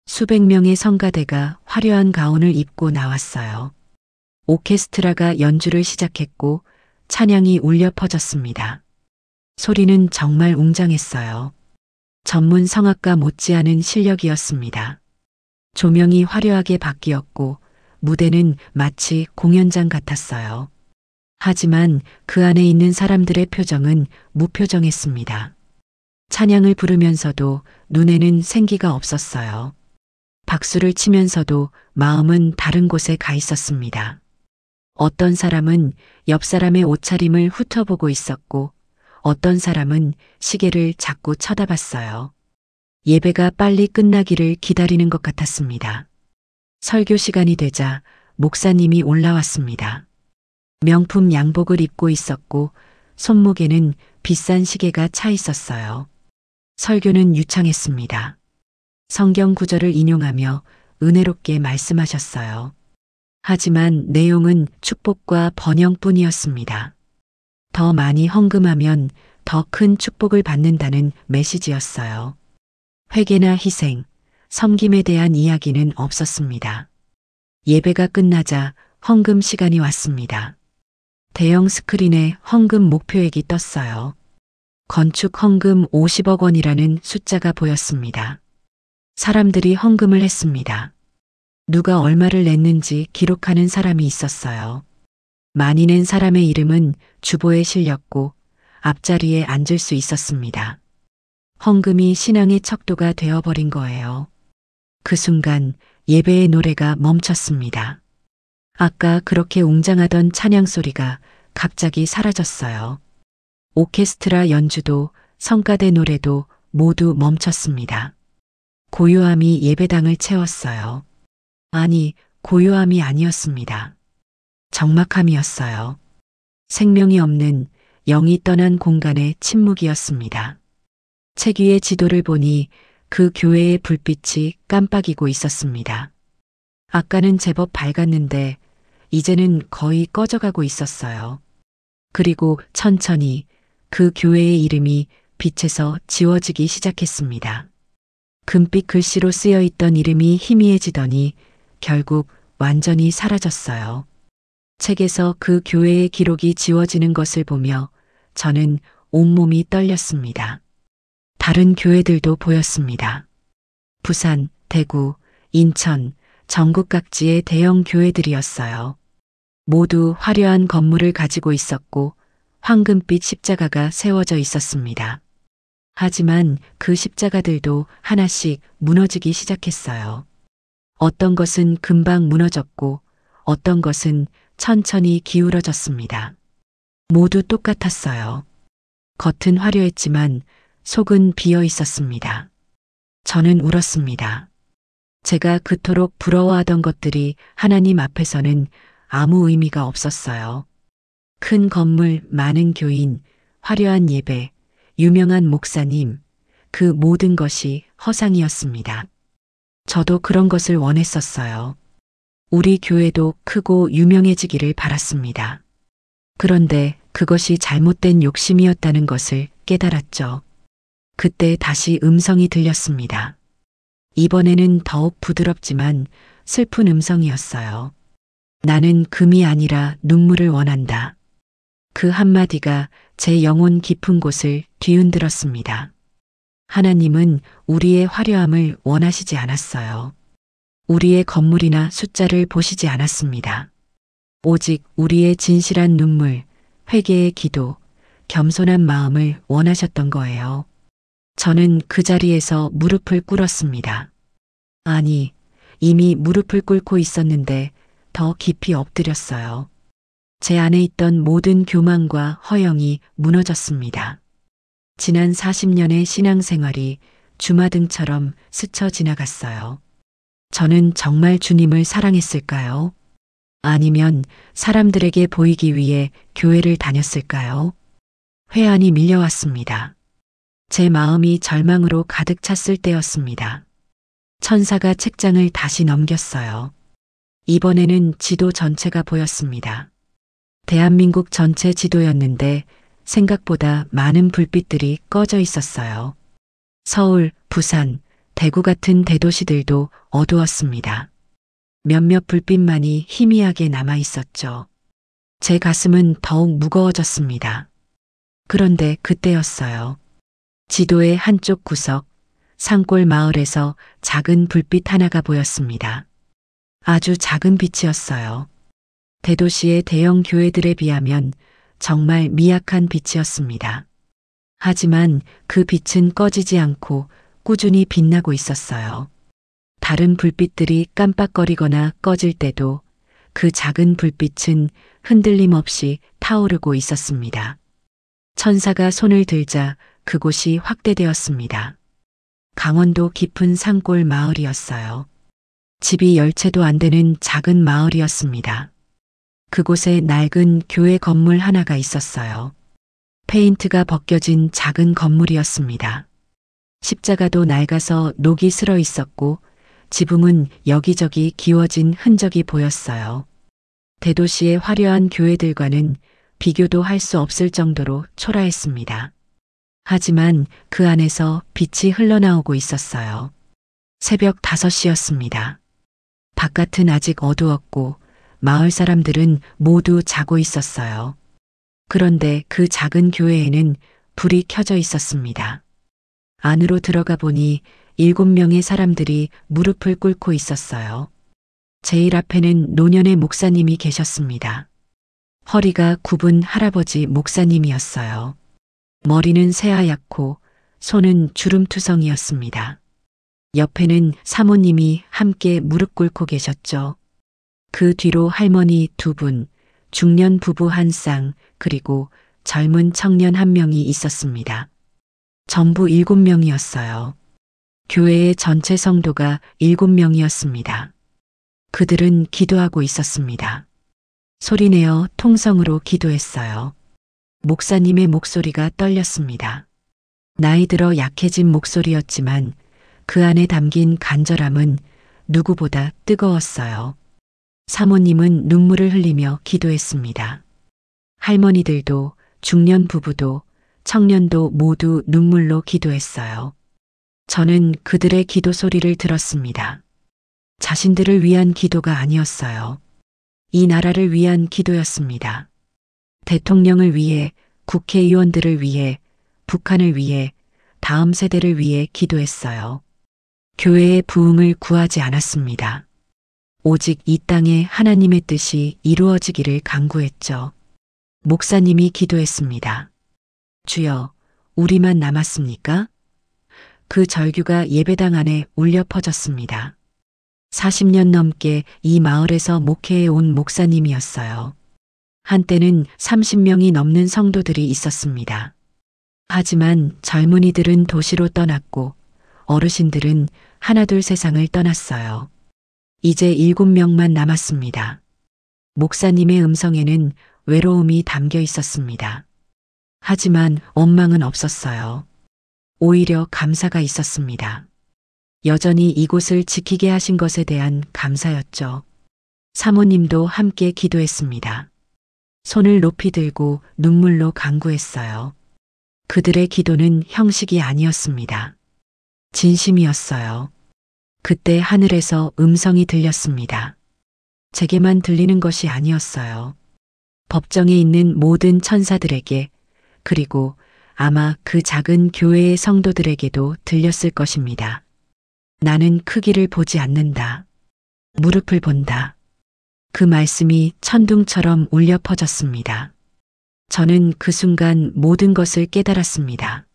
수백 명의 성가대가 화려한 가운을 입고 나왔어요. 오케스트라가 연주를 시작했고 찬양이 울려 퍼졌습니다. 소리는 정말 웅장했어요. 전문 성악가 못지않은 실력이었습니다. 조명이 화려하게 바뀌었고 무대는 마치 공연장 같았어요. 하지만 그 안에 있는 사람들의 표정은 무표정했습니다. 찬양을 부르면서도 눈에는 생기가 없었어요. 박수를 치면서도 마음은 다른 곳에 가 있었습니다. 어떤 사람은 옆 사람의 옷차림을 훑어보고 있었고 어떤 사람은 시계를 자꾸 쳐다봤어요. 예배가 빨리 끝나기를 기다리는 것 같았습니다. 설교 시간이 되자 목사님이 올라왔습니다. 명품 양복을 입고 있었고 손목에는 비싼 시계가 차 있었어요. 설교는 유창했습니다. 성경 구절을 인용하며 은혜롭게 말씀하셨어요. 하지만 내용은 축복과 번영뿐이었습니다. 더 많이 헌금하면 더 큰 축복을 받는다는 메시지였어요. 회개나 희생, 섬김에 대한 이야기는 없었습니다. 예배가 끝나자 헌금 시간이 왔습니다. 대형 스크린에 헌금 목표액이 떴어요. 건축 헌금 50억 원이라는 숫자가 보였습니다. 사람들이 헌금을 했습니다. 누가 얼마를 냈는지 기록하는 사람이 있었어요. 많이 낸 사람의 이름은 주보에 실렸고 앞자리에 앉을 수 있었습니다. 헌금이 신앙의 척도가 되어버린 거예요. 그 순간 예배의 노래가 멈췄습니다. 아까 그렇게 웅장하던 찬양 소리가 갑자기 사라졌어요. 오케스트라 연주도 성가대 노래도 모두 멈췄습니다. 고요함이 예배당을 채웠어요. 아니, 고요함이 아니었습니다. 적막함이었어요. 생명이 없는 영이 떠난 공간의 침묵이었습니다. 책 위의 지도를 보니 그 교회의 불빛이 깜빡이고 있었습니다. 아까는 제법 밝았는데 이제는 거의 꺼져가고 있었어요. 그리고 천천히 그 교회의 이름이 빛에서 지워지기 시작했습니다. 금빛 글씨로 쓰여 있던 이름이 희미해지더니 결국 완전히 사라졌어요. 책에서 그 교회의 기록이 지워지는 것을 보며 저는 온몸이 떨렸습니다. 다른 교회들도 보였습니다. 부산, 대구, 인천, 전국 각지의 대형 교회들이었어요. 모두 화려한 건물을 가지고 있었고 황금빛 십자가가 세워져 있었습니다. 하지만 그 십자가들도 하나씩 무너지기 시작했어요. 어떤 것은 금방 무너졌고 어떤 것은 천천히 기울어졌습니다. 모두 똑같았어요. 겉은 화려했지만 속은 비어 있었습니다. 저는 울었습니다. 제가 그토록 부러워하던 것들이 하나님 앞에서는 아무 의미가 없었어요. 큰 건물, 많은 교인, 화려한 예배, 유명한 목사님, 그 모든 것이 허상이었습니다. 저도 그런 것을 원했었어요. 우리 교회도 크고 유명해지기를 바랐습니다. 그런데 그것이 잘못된 욕심이었다는 것을 깨달았죠. 그때 다시 음성이 들렸습니다. 이번에는 더욱 부드럽지만 슬픈 음성이었어요. 나는 금이 아니라 눈물을 원한다. 그 한마디가 제 영혼 깊은 곳을 뒤흔들었습니다. 하나님은 우리의 화려함을 원하시지 않았어요. 우리의 건물이나 숫자를 보시지 않았습니다. 오직 우리의 진실한 눈물, 회개의 기도, 겸손한 마음을 원하셨던 거예요. 저는 그 자리에서 무릎을 꿇었습니다. 아니, 이미 무릎을 꿇고 있었는데 더 깊이 엎드렸어요. 제 안에 있던 모든 교만과 허영이 무너졌습니다. 지난 40년의 신앙생활이 주마등처럼 스쳐 지나갔어요. 저는 정말 주님을 사랑했을까요? 아니면 사람들에게 보이기 위해 교회를 다녔을까요? 회한이 밀려왔습니다. 제 마음이 절망으로 가득 찼을 때였습니다. 천사가 책장을 다시 넘겼어요. 이번에는 지도 전체가 보였습니다. 대한민국 전체 지도였는데 생각보다 많은 불빛들이 꺼져 있었어요. 서울, 부산, 대구 같은 대도시들도 어두웠습니다. 몇몇 불빛만이 희미하게 남아 있었죠. 제 가슴은 더욱 무거워졌습니다. 그런데 그때였어요. 지도의 한쪽 구석, 산골 마을에서 작은 불빛 하나가 보였습니다. 아주 작은 빛이었어요. 대도시의 대형 교회들에 비하면 정말 미약한 빛이었습니다. 하지만 그 빛은 꺼지지 않고 꾸준히 빛나고 있었어요. 다른 불빛들이 깜빡거리거나 꺼질 때도 그 작은 불빛은 흔들림 없이 타오르고 있었습니다. 천사가 손을 들자 그곳이 확대되었습니다. 강원도 깊은 산골 마을이었어요. 집이 10채도 안 되는 작은 마을이었습니다. 그곳에 낡은 교회 건물 하나가 있었어요. 페인트가 벗겨진 작은 건물이었습니다. 십자가도 낡아서 녹이 슬어 있었고 지붕은 여기저기 기워진 흔적이 보였어요. 대도시의 화려한 교회들과는 비교도 할 수 없을 정도로 초라했습니다. 하지만 그 안에서 빛이 흘러나오고 있었어요. 새벽 5시였습니다. 바깥은 아직 어두웠고 마을 사람들은 모두 자고 있었어요. 그런데 그 작은 교회에는 불이 켜져 있었습니다. 안으로 들어가 보니 7명의 사람들이 무릎을 꿇고 있었어요. 제일 앞에는 노년의 목사님이 계셨습니다. 허리가 굽은 할아버지 목사님이었어요. 머리는 새하얗고 손은 주름투성이었습니다. 옆에는 사모님이 함께 무릎 꿇고 계셨죠. 그 뒤로 할머니 2분, 중년 부부 1쌍, 그리고 젊은 청년 1명이 있었습니다. 전부 7명이었어요. 교회의 전체 성도가 7명이었습니다. 그들은 기도하고 있었습니다. 소리내어 통성으로 기도했어요. 목사님의 목소리가 떨렸습니다. 나이 들어 약해진 목소리였지만 그 안에 담긴 간절함은 누구보다 뜨거웠어요. 사모님은 눈물을 흘리며 기도했습니다. 할머니들도 중년 부부도 청년도 모두 눈물로 기도했어요. 저는 그들의 기도 소리를 들었습니다. 자신들을 위한 기도가 아니었어요. 이 나라를 위한 기도였습니다. 대통령을 위해, 국회의원들을 위해, 북한을 위해, 다음 세대를 위해 기도했어요. 교회의 부흥을 구하지 않았습니다. 오직 이 땅에 하나님의 뜻이 이루어지기를 간구했죠. 목사님이 기도했습니다. 주여, 우리만 남았습니까? 그 절규가 예배당 안에 울려 퍼졌습니다. 40년 넘게 이 마을에서 목회해 온 목사님이었어요. 한때는 30명이 넘는 성도들이 있었습니다. 하지만 젊은이들은 도시로 떠났고 어르신들은 하나둘 세상을 떠났어요. 이제 7명만 남았습니다. 목사님의 음성에는 외로움이 담겨 있었습니다. 하지만 원망은 없었어요. 오히려 감사가 있었습니다. 여전히 이곳을 지키게 하신 것에 대한 감사였죠. 사모님도 함께 기도했습니다. 손을 높이 들고 눈물로 간구했어요. 그들의 기도는 형식이 아니었습니다. 진심이었어요. 그때 하늘에서 음성이 들렸습니다. 제게만 들리는 것이 아니었어요. 법정에 있는 모든 천사들에게, 그리고 아마 그 작은 교회의 성도들에게도 들렸을 것입니다. 나는 크기를 보지 않는다. 무릎을 본다. 그 말씀이 천둥처럼 울려 퍼졌습니다. 저는 그 순간 모든 것을 깨달았습니다.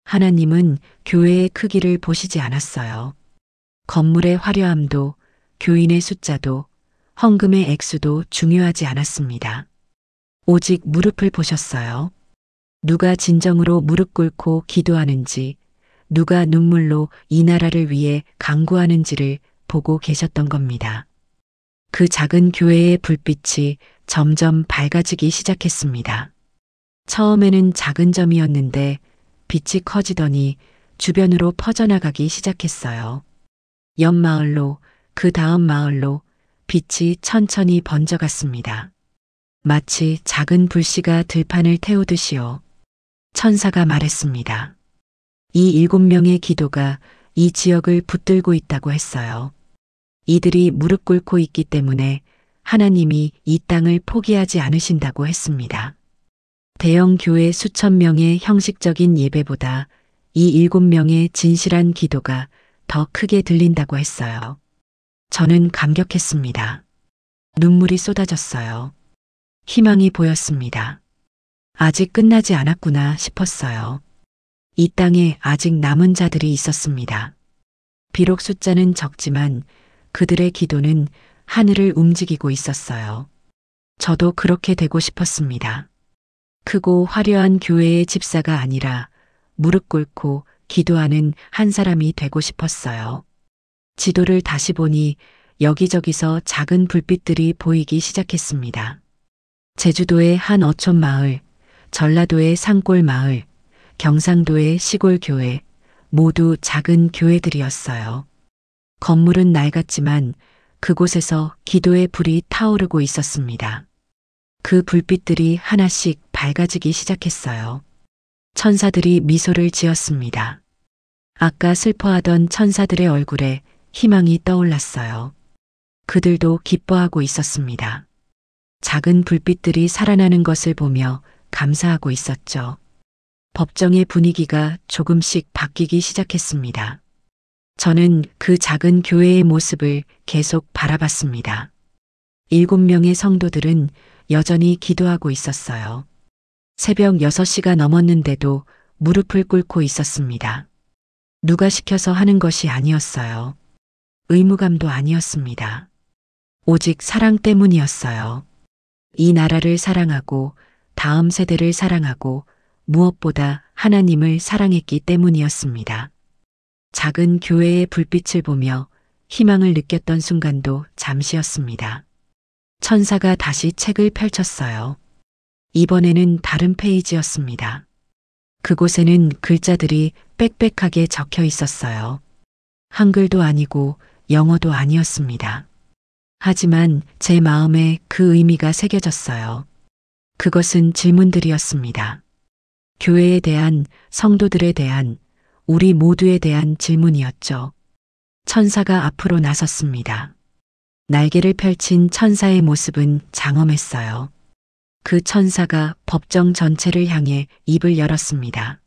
하나님은 교회의 크기를 보시지 않았어요. 건물의 화려함도, 교인의 숫자도, 헌금의 액수도 중요하지 않았습니다. 오직 무릎을 보셨어요. 누가 진정으로 무릎 꿇고 기도하는지, 누가 눈물로 이 나라를 위해 간구하는지를 보고 계셨던 겁니다. 그 작은 교회의 불빛이 점점 밝아지기 시작했습니다. 처음에는 작은 점이었는데 빛이 커지더니 주변으로 퍼져나가기 시작했어요. 옆 마을로, 그 다음 마을로 빛이 천천히 번져갔습니다. 마치 작은 불씨가 들판을 태우듯이요. 천사가 말했습니다. 이 7명의 기도가 이 지역을 붙들고 있다고 했어요. 이들이 무릎 꿇고 있기 때문에 하나님이 이 땅을 포기하지 않으신다고 했습니다. 대형 교회 수천 명의 형식적인 예배보다 이 7명의 진실한 기도가 더 크게 들린다고 했어요. 저는 감격했습니다. 눈물이 쏟아졌어요. 희망이 보였습니다. 아직 끝나지 않았구나 싶었어요. 이 땅에 아직 남은 자들이 있었습니다. 비록 숫자는 적지만 그들의 기도는 하늘을 움직이고 있었어요. 저도 그렇게 되고 싶었습니다. 크고 화려한 교회의 집사가 아니라 무릎 꿇고 기도하는 한 사람이 되고 싶었어요. 지도를 다시 보니 여기저기서 작은 불빛들이 보이기 시작했습니다. 제주도의 한 어촌 마을, 전라도의 산골 마을, 경상도의 시골 교회, 모두 작은 교회들이었어요. 건물은 낡았지만 그곳에서 기도의 불이 타오르고 있었습니다. 그 불빛들이 하나씩 밝아지기 시작했어요. 천사들이 미소를 지었습니다. 아까 슬퍼하던 천사들의 얼굴에 희망이 떠올랐어요. 그들도 기뻐하고 있었습니다. 작은 불빛들이 살아나는 것을 보며 감사하고 있었죠. 법정의 분위기가 조금씩 바뀌기 시작했습니다. 저는 그 작은 교회의 모습을 계속 바라봤습니다. 7명의 성도들은 여전히 기도하고 있었어요. 새벽 6시가 넘었는데도 무릎을 꿇고 있었습니다. 누가 시켜서 하는 것이 아니었어요. 의무감도 아니었습니다. 오직 사랑 때문이었어요. 이 나라를 사랑하고 다음 세대를 사랑하고 무엇보다 하나님을 사랑했기 때문이었습니다. 작은 교회의 불빛을 보며 희망을 느꼈던 순간도 잠시였습니다. 천사가 다시 책을 펼쳤어요. 이번에는 다른 페이지였습니다. 그곳에는 글자들이 빽빽하게 적혀 있었어요. 한글도 아니고 영어도 아니었습니다. 하지만 제 마음에 그 의미가 새겨졌어요. 그것은 질문들이었습니다. 교회에 대한, 성도들에 대한, 우리 모두에 대한 질문이었죠. 천사가 앞으로 나섰습니다. 날개를 펼친 천사의 모습은 장엄했어요. 그 천사가 법정 전체를 향해 입을 열었습니다.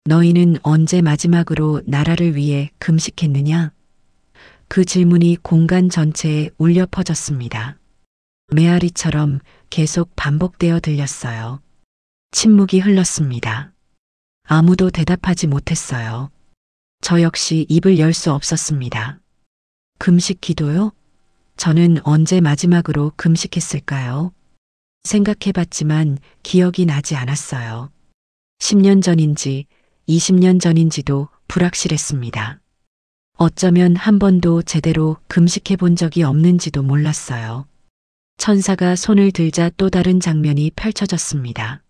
너희는 언제 마지막으로 나라를 위해 금식했느냐? 그 질문이 공간 전체에 울려 퍼졌습니다. 메아리처럼 계속 반복되어 들렸어요. 침묵이 흘렀습니다. 아무도 대답하지 못했어요. 저 역시 입을 열 수 없었습니다. 금식 기도요? 저는 언제 마지막으로 금식했을까요? 생각해봤지만 기억이 나지 않았어요. 10년 전인지 20년 전인지도 불확실했습니다. 어쩌면 한 번도 제대로 금식해 본 적이 없는지도 몰랐어요. 천사가 손을 들자 또 다른 장면이 펼쳐졌습니다.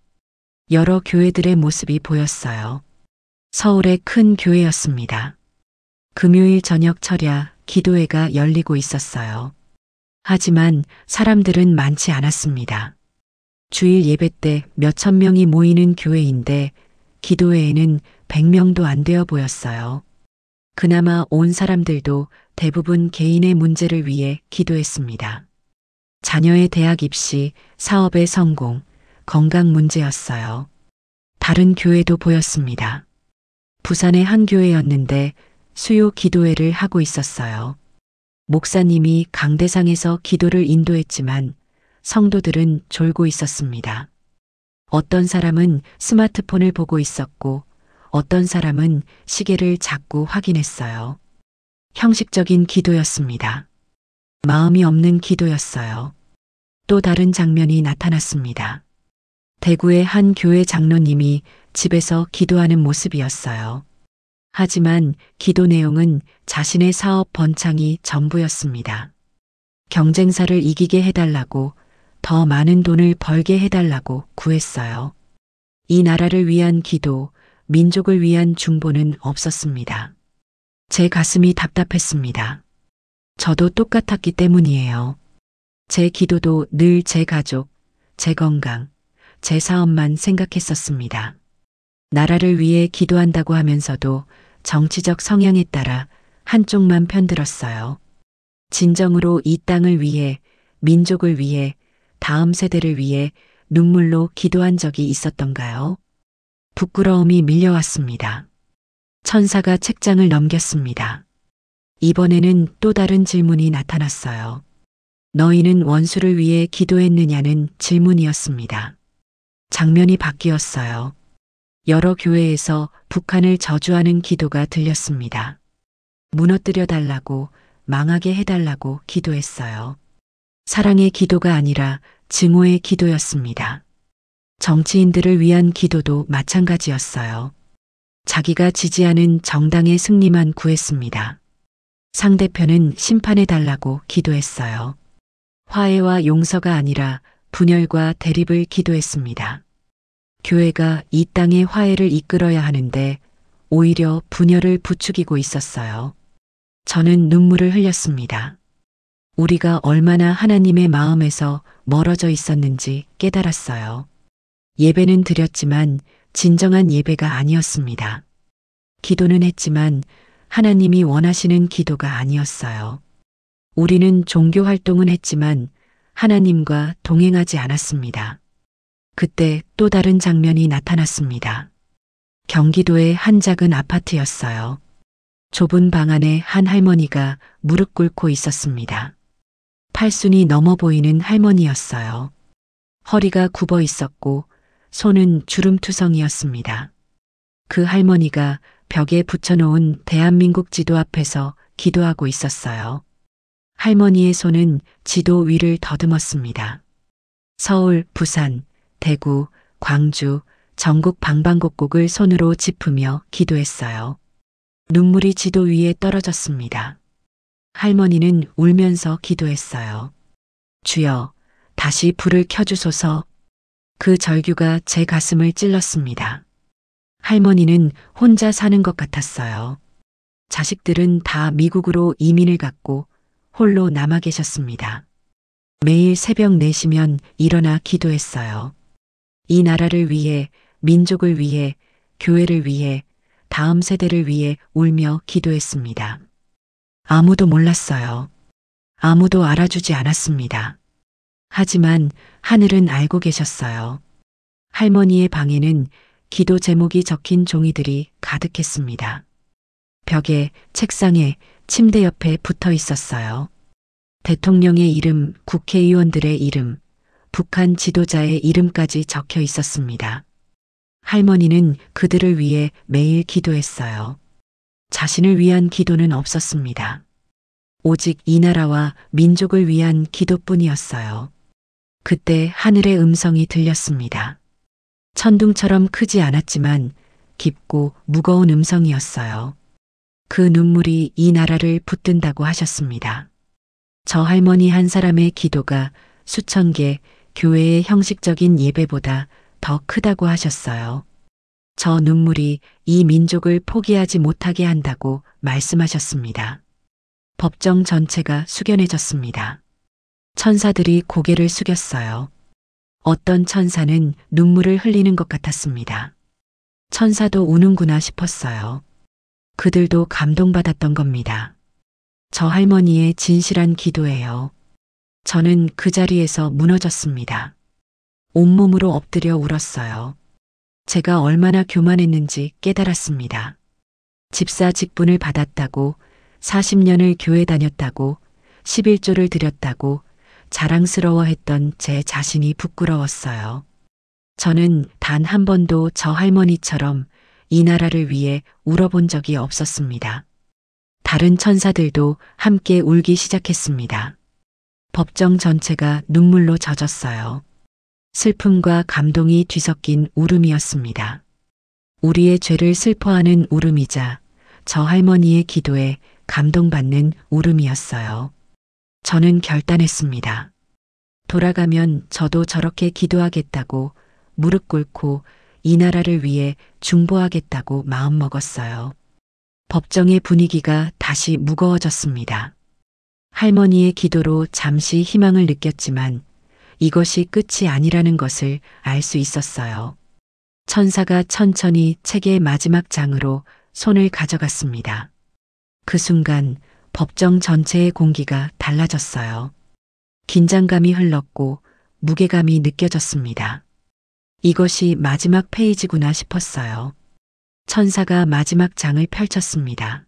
여러 교회들의 모습이 보였어요. 서울의 큰 교회였습니다. 금요일 저녁 철야 기도회가 열리고 있었어요. 하지만 사람들은 많지 않았습니다. 주일 예배 때 몇천 명이 모이는 교회인데 기도회에는 100명도 안 되어 보였어요. 그나마 온 사람들도 대부분 개인의 문제를 위해 기도했습니다. 자녀의 대학 입시, 사업의 성공, 건강 문제였어요. 다른 교회도 보였습니다. 부산의 한 교회였는데 수요 기도회를 하고 있었어요. 목사님이 강대상에서 기도를 인도했지만 성도들은 졸고 있었습니다. 어떤 사람은 스마트폰을 보고 있었고 어떤 사람은 시계를 자꾸 확인했어요. 형식적인 기도였습니다. 마음이 없는 기도였어요. 또 다른 장면이 나타났습니다. 대구의 한 교회 장로님이 집에서 기도하는 모습이었어요. 하지만 기도 내용은 자신의 사업 번창이 전부였습니다. 경쟁사를 이기게 해달라고, 더 많은 돈을 벌게 해달라고 구했어요. 이 나라를 위한 기도, 민족을 위한 중보는 없었습니다. 제 가슴이 답답했습니다. 저도 똑같았기 때문이에요. 제 기도도 늘 제 가족, 제 건강, 제 사업만 생각했었습니다. 나라를 위해 기도한다고 하면서도 정치적 성향에 따라 한쪽만 편들었어요. 진정으로 이 땅을 위해, 민족을 위해, 다음 세대를 위해 눈물로 기도한 적이 있었던가요? 부끄러움이 밀려왔습니다. 천사가 책장을 넘겼습니다. 이번에는 또 다른 질문이 나타났어요. 너희는 원수를 위해 기도했느냐는 질문이었습니다. 장면이 바뀌었어요. 여러 교회에서 북한을 저주하는 기도가 들렸습니다. 무너뜨려 달라고, 망하게 해달라고 기도했어요. 사랑의 기도가 아니라 증오의 기도였습니다. 정치인들을 위한 기도도 마찬가지였어요. 자기가 지지하는 정당의 승리만 구했습니다. 상대편은 심판해달라고 기도했어요. 화해와 용서가 아니라 분열과 대립을 기도했습니다. 교회가 이 땅의 화해를 이끌어야 하는데 오히려 분열을 부추기고 있었어요. 저는 눈물을 흘렸습니다. 우리가 얼마나 하나님의 마음에서 멀어져 있었는지 깨달았어요. 예배는 드렸지만 진정한 예배가 아니었습니다. 기도는 했지만 하나님이 원하시는 기도가 아니었어요. 우리는 종교 활동은 했지만 하나님과 동행하지 않았습니다. 그때 또 다른 장면이 나타났습니다. 경기도의 한 작은 아파트였어요. 좁은 방 안에 한 할머니가 무릎 꿇고 있었습니다. 팔순이 넘어 보이는 할머니였어요. 허리가 굽어 있었고 손은 주름투성이었습니다. 그 할머니가 벽에 붙여놓은 대한민국 지도 앞에서 기도하고 있었어요. 할머니의 손은 지도 위를 더듬었습니다. 서울, 부산, 대구, 광주, 전국 방방곡곡을 손으로 짚으며 기도했어요. 눈물이 지도 위에 떨어졌습니다. 할머니는 울면서 기도했어요. 주여, 다시 불을 켜주소서. 그 절규가 제 가슴을 찔렀습니다. 할머니는 혼자 사는 것 같았어요. 자식들은 다 미국으로 이민을 갔고 홀로 남아 계셨습니다. 매일 새벽 4시면 일어나 기도했어요. 이 나라를 위해, 민족을 위해, 교회를 위해, 다음 세대를 위해 울며 기도했습니다. 아무도 몰랐어요. 아무도 알아주지 않았습니다. 하지만 하늘은 알고 계셨어요. 할머니의 방에는 기도 제목이 적힌 종이들이 가득했습니다. 벽에, 책상에, 침대 옆에 붙어 있었어요. 대통령의 이름, 국회의원들의 이름, 북한 지도자의 이름까지 적혀 있었습니다. 할머니는 그들을 위해 매일 기도했어요. 자신을 위한 기도는 없었습니다. 오직 이 나라와 민족을 위한 기도뿐이었어요. 그때 하늘의 음성이 들렸습니다. 천둥처럼 크지 않았지만 깊고 무거운 음성이었어요. 그 눈물이 이 나라를 붙든다고 하셨습니다. 저 할머니 한 사람의 기도가 수천 개 교회의 형식적인 예배보다 더 크다고 하셨어요. 저 눈물이 이 민족을 포기하지 못하게 한다고 말씀하셨습니다. 법정 전체가 숙연해졌습니다. 천사들이 고개를 숙였어요. 어떤 천사는 눈물을 흘리는 것 같았습니다. 천사도 우는구나 싶었어요. 그들도 감동받았던 겁니다. 저 할머니의 진실한 기도예요. 저는 그 자리에서 무너졌습니다. 온몸으로 엎드려 울었어요. 제가 얼마나 교만했는지 깨달았습니다. 집사 직분을 받았다고, 40년을 교회 다녔다고, 11조를 드렸다고 자랑스러워했던 제 자신이 부끄러웠어요. 저는 단 한 번도 저 할머니처럼 이 나라를 위해 울어본 적이 없었습니다. 다른 천사들도 함께 울기 시작했습니다. 법정 전체가 눈물로 젖었어요. 슬픔과 감동이 뒤섞인 울음이었습니다. 우리의 죄를 슬퍼하는 울음이자 저 할머니의 기도에 감동받는 울음이었어요. 저는 결단했습니다. 돌아가면 저도 저렇게 기도하겠다고 무릎 꿇고 이 나라를 위해 중보하겠다고 마음먹었어요. 법정의 분위기가 다시 무거워졌습니다. 할머니의 기도로 잠시 희망을 느꼈지만 이것이 끝이 아니라는 것을 알 수 있었어요. 천사가 천천히 책의 마지막 장으로 손을 가져갔습니다. 그 순간 법정 전체의 공기가 달라졌어요. 긴장감이 흘렀고 무게감이 느껴졌습니다. 이것이 마지막 페이지구나 싶었어요. 천사가 마지막 장을 펼쳤습니다.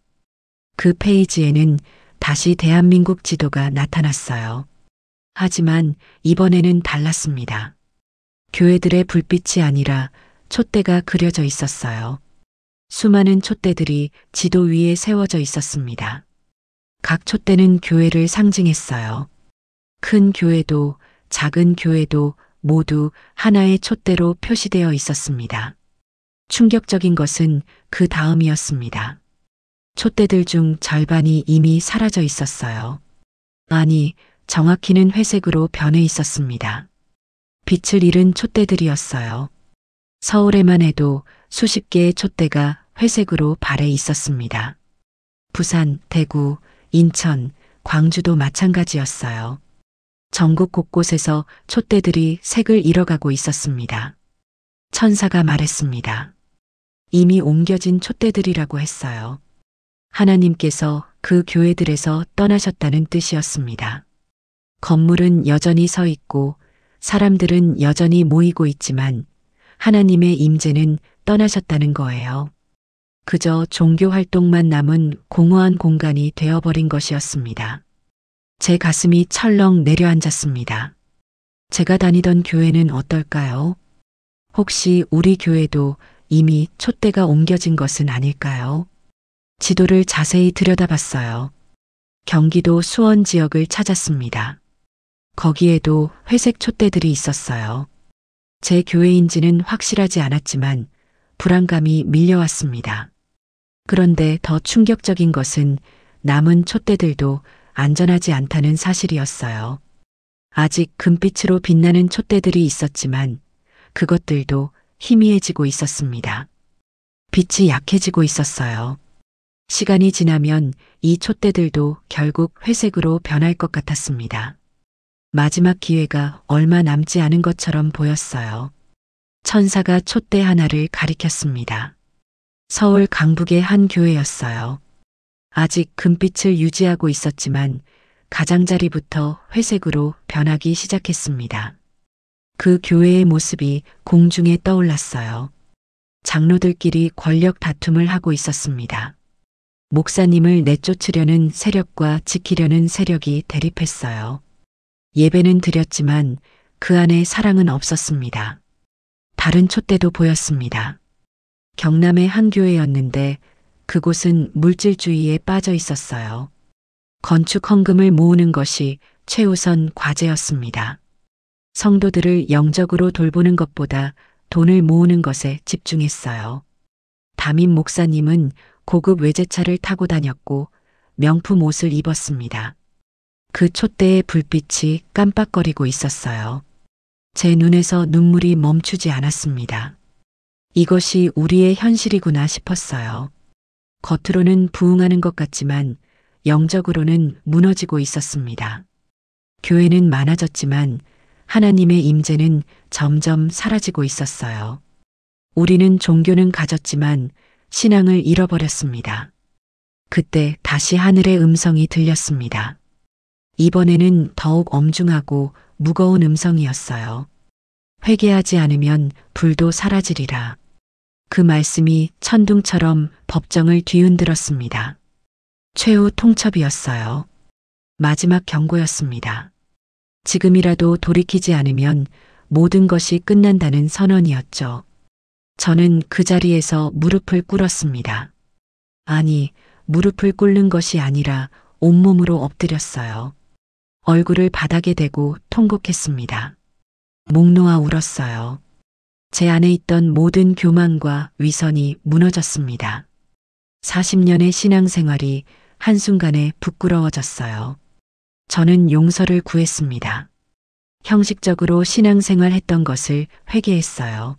그 페이지에는 다시 대한민국 지도가 나타났어요. 하지만 이번에는 달랐습니다. 교회들의 불빛이 아니라 촛대가 그려져 있었어요. 수많은 촛대들이 지도 위에 세워져 있었습니다. 각 촛대는 교회를 상징했어요. 큰 교회도 작은 교회도 모두 하나의 촛대로 표시되어 있었습니다. 충격적인 것은 그 다음이었습니다. 촛대들 중 절반이 이미 사라져 있었어요. 아니, 정확히는 회색으로 변해 있었습니다. 빛을 잃은 촛대들이었어요. 서울에만 해도 수십 개의 촛대가 회색으로 발해 있었습니다. 부산, 대구, 인천, 광주도 마찬가지였어요. 전국 곳곳에서 촛대들이 색을 잃어가고 있었습니다. 천사가 말했습니다. 이미 옮겨진 촛대들이라고 했어요. 하나님께서 그 교회들에서 떠나셨다는 뜻이었습니다. 건물은 여전히 서 있고 사람들은 여전히 모이고 있지만 하나님의 임재는 떠나셨다는 거예요. 그저 종교 활동만 남은 공허한 공간이 되어버린 것이었습니다. 제 가슴이 철렁 내려앉았습니다. 제가 다니던 교회는 어떨까요? 혹시 우리 교회도 이미 촛대가 옮겨진 것은 아닐까요? 지도를 자세히 들여다봤어요. 경기도 수원 지역을 찾았습니다. 거기에도 회색 촛대들이 있었어요. 제 교회인지는 확실하지 않았지만 불안감이 밀려왔습니다. 그런데 더 충격적인 것은 남은 촛대들도 안전하지 않다는 사실이었어요. 아직 금빛으로 빛나는 촛대들이 있었지만 그것들도 희미해지고 있었습니다. 빛이 약해지고 있었어요. 시간이 지나면 이 촛대들도 결국 회색으로 변할 것 같았습니다. 마지막 기회가 얼마 남지 않은 것처럼 보였어요. 천사가 촛대 하나를 가리켰습니다. 서울 강북의 한 교회였어요. 아직 금빛을 유지하고 있었지만 가장자리부터 회색으로 변하기 시작했습니다. 그 교회의 모습이 공중에 떠올랐어요. 장로들끼리 권력 다툼을 하고 있었습니다. 목사님을 내쫓으려는 세력과 지키려는 세력이 대립했어요. 예배는 드렸지만 그 안에 사랑은 없었습니다. 다른 촛대도 보였습니다. 경남의 한 교회였는데 그곳은 물질주의에 빠져 있었어요. 건축 헌금을 모으는 것이 최우선 과제였습니다. 성도들을 영적으로 돌보는 것보다 돈을 모으는 것에 집중했어요. 담임 목사님은 고급 외제차를 타고 다녔고 명품 옷을 입었습니다. 그 촛대의 불빛이 깜빡거리고 있었어요. 제 눈에서 눈물이 멈추지 않았습니다. 이것이 우리의 현실이구나 싶었어요. 겉으로는 부흥하는 것 같지만 영적으로는 무너지고 있었습니다. 교회는 많아졌지만 하나님의 임재는 점점 사라지고 있었어요. 우리는 종교는 가졌지만 신앙을 잃어버렸습니다. 그때 다시 하늘의 음성이 들렸습니다. 이번에는 더욱 엄중하고 무거운 음성이었어요. 회개하지 않으면 불도 사라지리라. 그 말씀이 천둥처럼 법정을 뒤흔들었습니다. 최후 통첩이었어요. 마지막 경고였습니다. 지금이라도 돌이키지 않으면 모든 것이 끝난다는 선언이었죠. 저는 그 자리에서 무릎을 꿇었습니다. 아니, 무릎을 꿇는 것이 아니라 온몸으로 엎드렸어요. 얼굴을 바닥에 대고 통곡했습니다. 목 놓아 울었어요. 제 안에 있던 모든 교만과 위선이 무너졌습니다. 40년의 신앙생활이 한순간에 부끄러워졌어요. 저는 용서를 구했습니다. 형식적으로 신앙생활 했던 것을 회개했어요.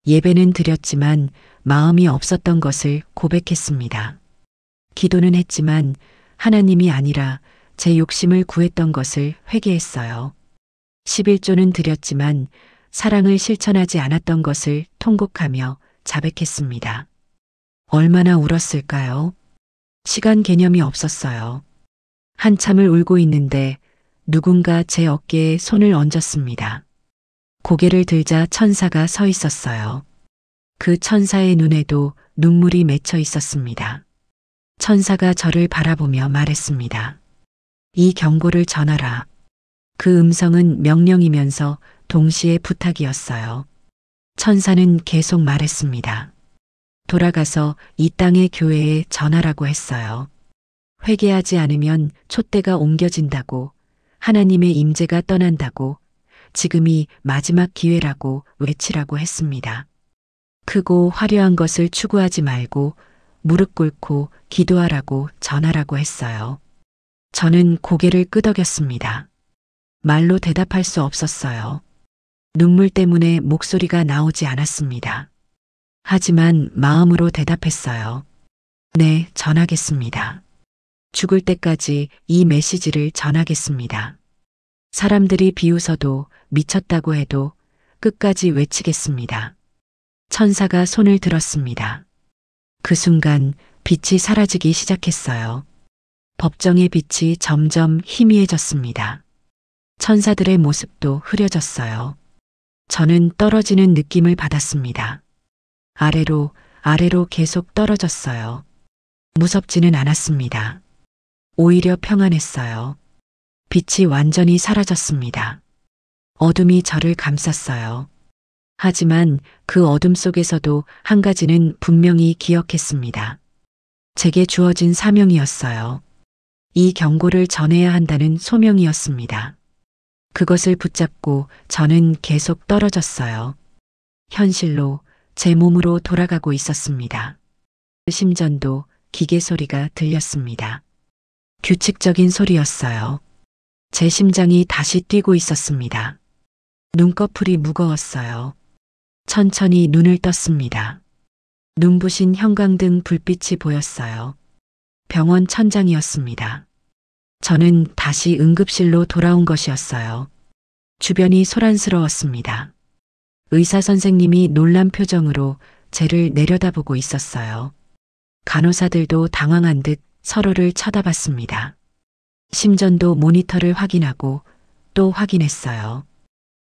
예배는 드렸지만 마음이 없었던 것을 고백했습니다. 기도는 했지만 하나님이 아니라 제 욕심을 구했던 것을 회개했어요. 11조는 드렸지만 사랑을 실천하지 않았던 것을 통곡하며 자백했습니다. 얼마나 울었을까요? 시간 개념이 없었어요. 한참을 울고 있는데 누군가 제 어깨에 손을 얹었습니다. 고개를 들자 천사가 서 있었어요. 그 천사의 눈에도 눈물이 맺혀 있었습니다. 천사가 저를 바라보며 말했습니다. 이 경고를 전하라. 그 음성은 명령이면서 동시에 부탁이었어요. 천사는 계속 말했습니다. 돌아가서 이 땅의 교회에 전하라고 했어요. 회개하지 않으면 촛대가 옮겨진다고, 하나님의 임재가 떠난다고, 지금이 마지막 기회라고 외치라고 했습니다. 크고 화려한 것을 추구하지 말고 무릎 꿇고 기도하라고 전하라고 했어요. 저는 고개를 끄덕였습니다. 말로 대답할 수 없었어요. 눈물 때문에 목소리가 나오지 않았습니다. 하지만 마음으로 대답했어요. 네, 전하겠습니다. 죽을 때까지 이 메시지를 전하겠습니다. 사람들이 비웃어도 미쳤다고 해도 끝까지 외치겠습니다. 천사가 손을 들었습니다. 그 순간 빛이 사라지기 시작했어요. 법정의 빛이 점점 희미해졌습니다. 천사들의 모습도 흐려졌어요. 저는 떨어지는 느낌을 받았습니다. 아래로, 아래로 계속 떨어졌어요. 무섭지는 않았습니다. 오히려 평안했어요. 빛이 완전히 사라졌습니다. 어둠이 저를 감쌌어요. 하지만 그 어둠 속에서도 한 가지는 분명히 기억했습니다. 제게 주어진 사명이었어요. 이 경고를 전해야 한다는 소명이었습니다. 그것을 붙잡고 저는 계속 떨어졌어요. 현실로 제 몸으로 돌아가고 있었습니다. 심전도 기계 소리가 들렸습니다. 규칙적인 소리였어요. 제 심장이 다시 뛰고 있었습니다. 눈꺼풀이 무거웠어요. 천천히 눈을 떴습니다. 눈부신 형광등 불빛이 보였어요. 병원 천장이었습니다. 저는 다시 응급실로 돌아온 것이었어요. 주변이 소란스러웠습니다. 의사 선생님이 놀란 표정으로 쟤를 내려다보고 있었어요. 간호사들도 당황한 듯 서로를 쳐다봤습니다. 심전도 모니터를 확인하고 또 확인했어요.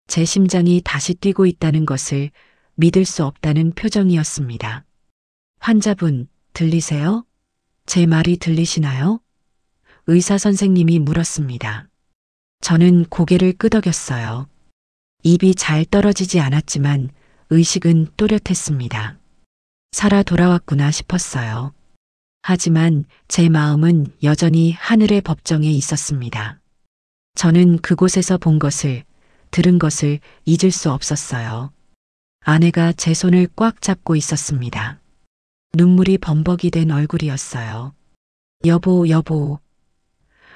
제 심장이 다시 뛰고 있다는 것을 믿을 수 없다는 표정이었습니다. 환자분, 들리세요? 제 말이 들리시나요? 의사 선생님이 물었습니다. 저는 고개를 끄덕였어요. 입이 잘 떨어지지 않았지만 의식은 또렷했습니다. 살아 돌아왔구나 싶었어요. 하지만 제 마음은 여전히 하늘의 법정에 있었습니다. 저는 그곳에서 본 것을, 들은 것을 잊을 수 없었어요. 아내가 제 손을 꽉 잡고 있었습니다. 눈물이 범벅이 된 얼굴이었어요. 여보, 여보.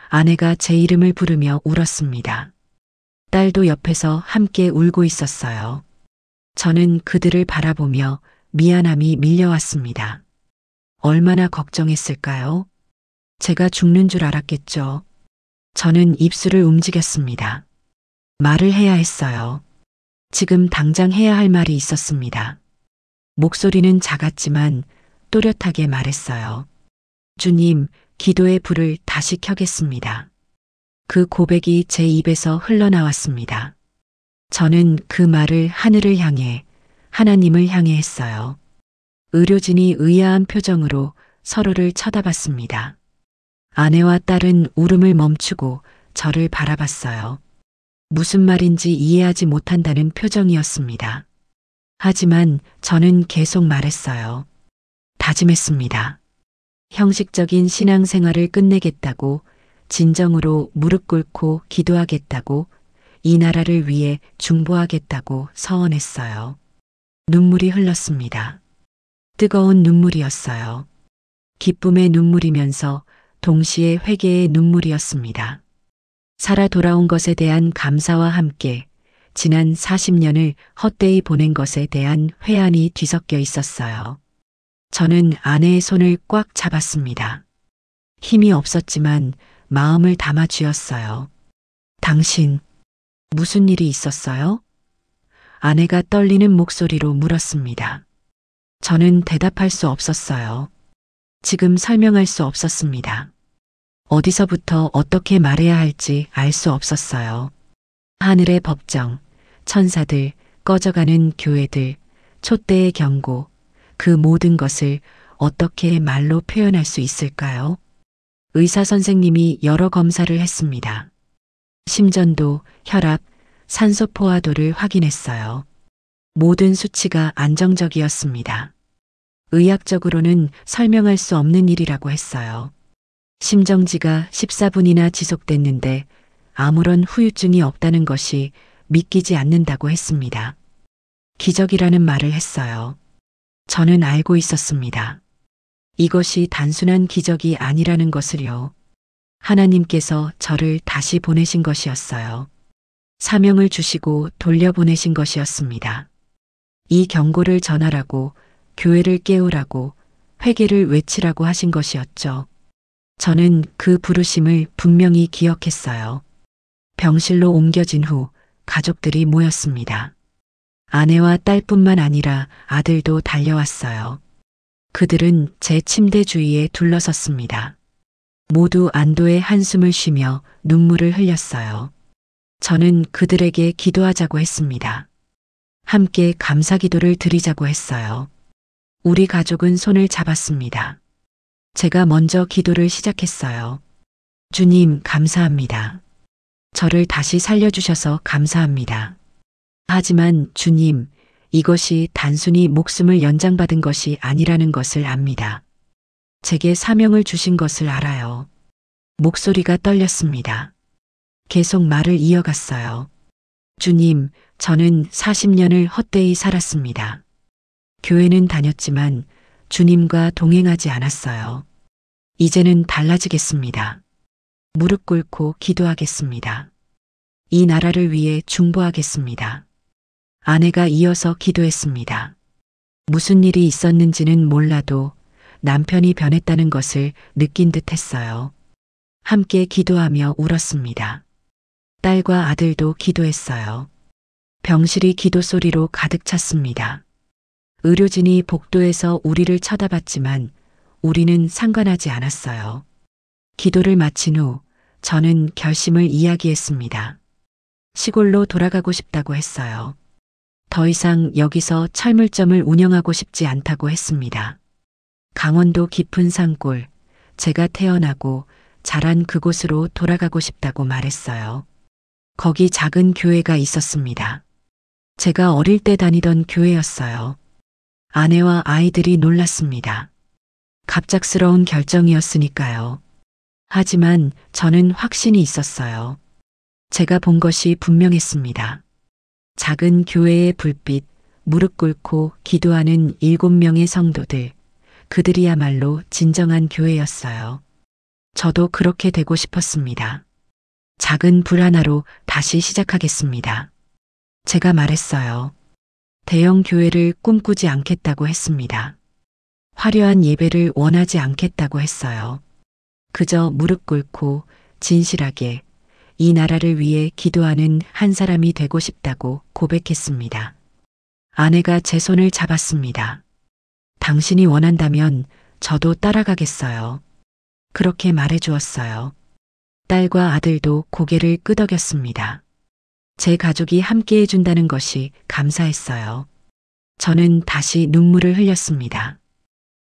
아내가 제 이름을 부르며 울었습니다. 딸도 옆에서 함께 울고 있었어요. 저는 그들을 바라보며 미안함이 밀려왔습니다. 얼마나 걱정했을까요? 제가 죽는 줄 알았겠죠. 저는 입술을 움직였습니다. 말을 해야 했어요. 지금 당장 해야 할 말이 있었습니다. 목소리는 작았지만 또렷하게 말했어요. 주님, 기도의 불을 다시 켜겠습니다. 그 고백이 제 입에서 흘러나왔습니다. 저는 그 말을 하늘을 향해, 하나님을 향해 했어요. 의료진이 의아한 표정으로 서로를 쳐다봤습니다. 아내와 딸은 울음을 멈추고 저를 바라봤어요. 무슨 말인지 이해하지 못한다는 표정이었습니다. 하지만 저는 계속 말했어요. 다짐했습니다. 형식적인 신앙생활을 끝내겠다고, 진정으로 무릎 꿇고 기도하겠다고, 이 나라를 위해 중보하겠다고 서원했어요. 눈물이 흘렀습니다. 뜨거운 눈물이었어요. 기쁨의 눈물이면서 동시에 회개의 눈물이었습니다. 살아 돌아온 것에 대한 감사와 함께 지난 40년을 헛되이 보낸 것에 대한 회한이 뒤섞여 있었어요. 저는 아내의 손을 꽉 잡았습니다. 힘이 없었지만 마음을 담아 쥐었어요. 당신, 무슨 일이 있었어요? 아내가 떨리는 목소리로 물었습니다. 저는 대답할 수 없었어요. 지금 설명할 수 없었습니다. 어디서부터 어떻게 말해야 할지 알 수 없었어요. 하늘의 법정, 천사들, 꺼져가는 교회들, 촛대의 경고, 그 모든 것을 어떻게 말로 표현할 수 있을까요? 의사 선생님이 여러 검사를 했습니다. 심전도, 혈압, 산소 포화도를 확인했어요. 모든 수치가 안정적이었습니다. 의학적으로는 설명할 수 없는 일이라고 했어요. 심정지가 14분이나 지속됐는데 아무런 후유증이 없다는 것이 믿기지 않는다고 했습니다. 기적이라는 말을 했어요. 저는 알고 있었습니다. 이것이 단순한 기적이 아니라는 것을요. 하나님께서 저를 다시 보내신 것이었어요. 사명을 주시고 돌려보내신 것이었습니다. 이 경고를 전하라고, 교회를 깨우라고, 회개를 외치라고 하신 것이었죠. 저는 그 부르심을 분명히 기억했어요. 병실로 옮겨진 후 가족들이 모였습니다. 아내와 딸뿐만 아니라 아들도 달려왔어요. 그들은 제 침대 주위에 둘러섰습니다. 모두 안도의 한숨을 쉬며 눈물을 흘렸어요. 저는 그들에게 기도하자고 했습니다. 함께 감사 기도를 드리자고 했어요. 우리 가족은 손을 잡았습니다. 제가 먼저 기도를 시작했어요. 주님, 감사합니다. 저를 다시 살려주셔서 감사합니다. 하지만 주님, 이것이 단순히 목숨을 연장받은 것이 아니라는 것을 압니다. 제게 사명을 주신 것을 알아요. 목소리가 떨렸습니다. 계속 말을 이어갔어요. 주님, 저는 40년을 헛되이 살았습니다. 교회는 다녔지만 주님과 동행하지 않았어요. 이제는 달라지겠습니다. 무릎 꿇고 기도하겠습니다. 이 나라를 위해 중보하겠습니다. 아내가 이어서 기도했습니다. 무슨 일이 있었는지는 몰라도 남편이 변했다는 것을 느낀 듯 했어요. 함께 기도하며 울었습니다. 딸과 아들도 기도했어요. 병실이 기도 소리로 가득 찼습니다. 의료진이 복도에서 우리를 쳐다봤지만 우리는 상관하지 않았어요. 기도를 마친 후 저는 결심을 이야기했습니다. 시골로 돌아가고 싶다고 했어요. 더 이상 여기서 철물점을 운영하고 싶지 않다고 했습니다. 강원도 깊은 산골, 제가 태어나고 자란 그곳으로 돌아가고 싶다고 말했어요. 거기 작은 교회가 있었습니다. 제가 어릴 때 다니던 교회였어요. 아내와 아이들이 놀랐습니다. 갑작스러운 결정이었으니까요. 하지만 저는 확신이 있었어요. 제가 본 것이 분명했습니다. 작은 교회의 불빛, 무릎 꿇고 기도하는 7명의 성도들, 그들이야말로 진정한 교회였어요. 저도 그렇게 되고 싶었습니다. 작은 불 하나로 다시 시작하겠습니다. 제가 말했어요. 대형 교회를 꿈꾸지 않겠다고 했습니다. 화려한 예배를 원하지 않겠다고 했어요. 그저 무릎 꿇고 진실하게 이 나라를 위해 기도하는 한 사람이 되고 싶다고 고백했습니다. 아내가 제 손을 잡았습니다. 당신이 원한다면 저도 따라가겠어요. 그렇게 말해 주었어요. 딸과 아들도 고개를 끄덕였습니다. 제 가족이 함께 해준다는 것이 감사했어요. 저는 다시 눈물을 흘렸습니다.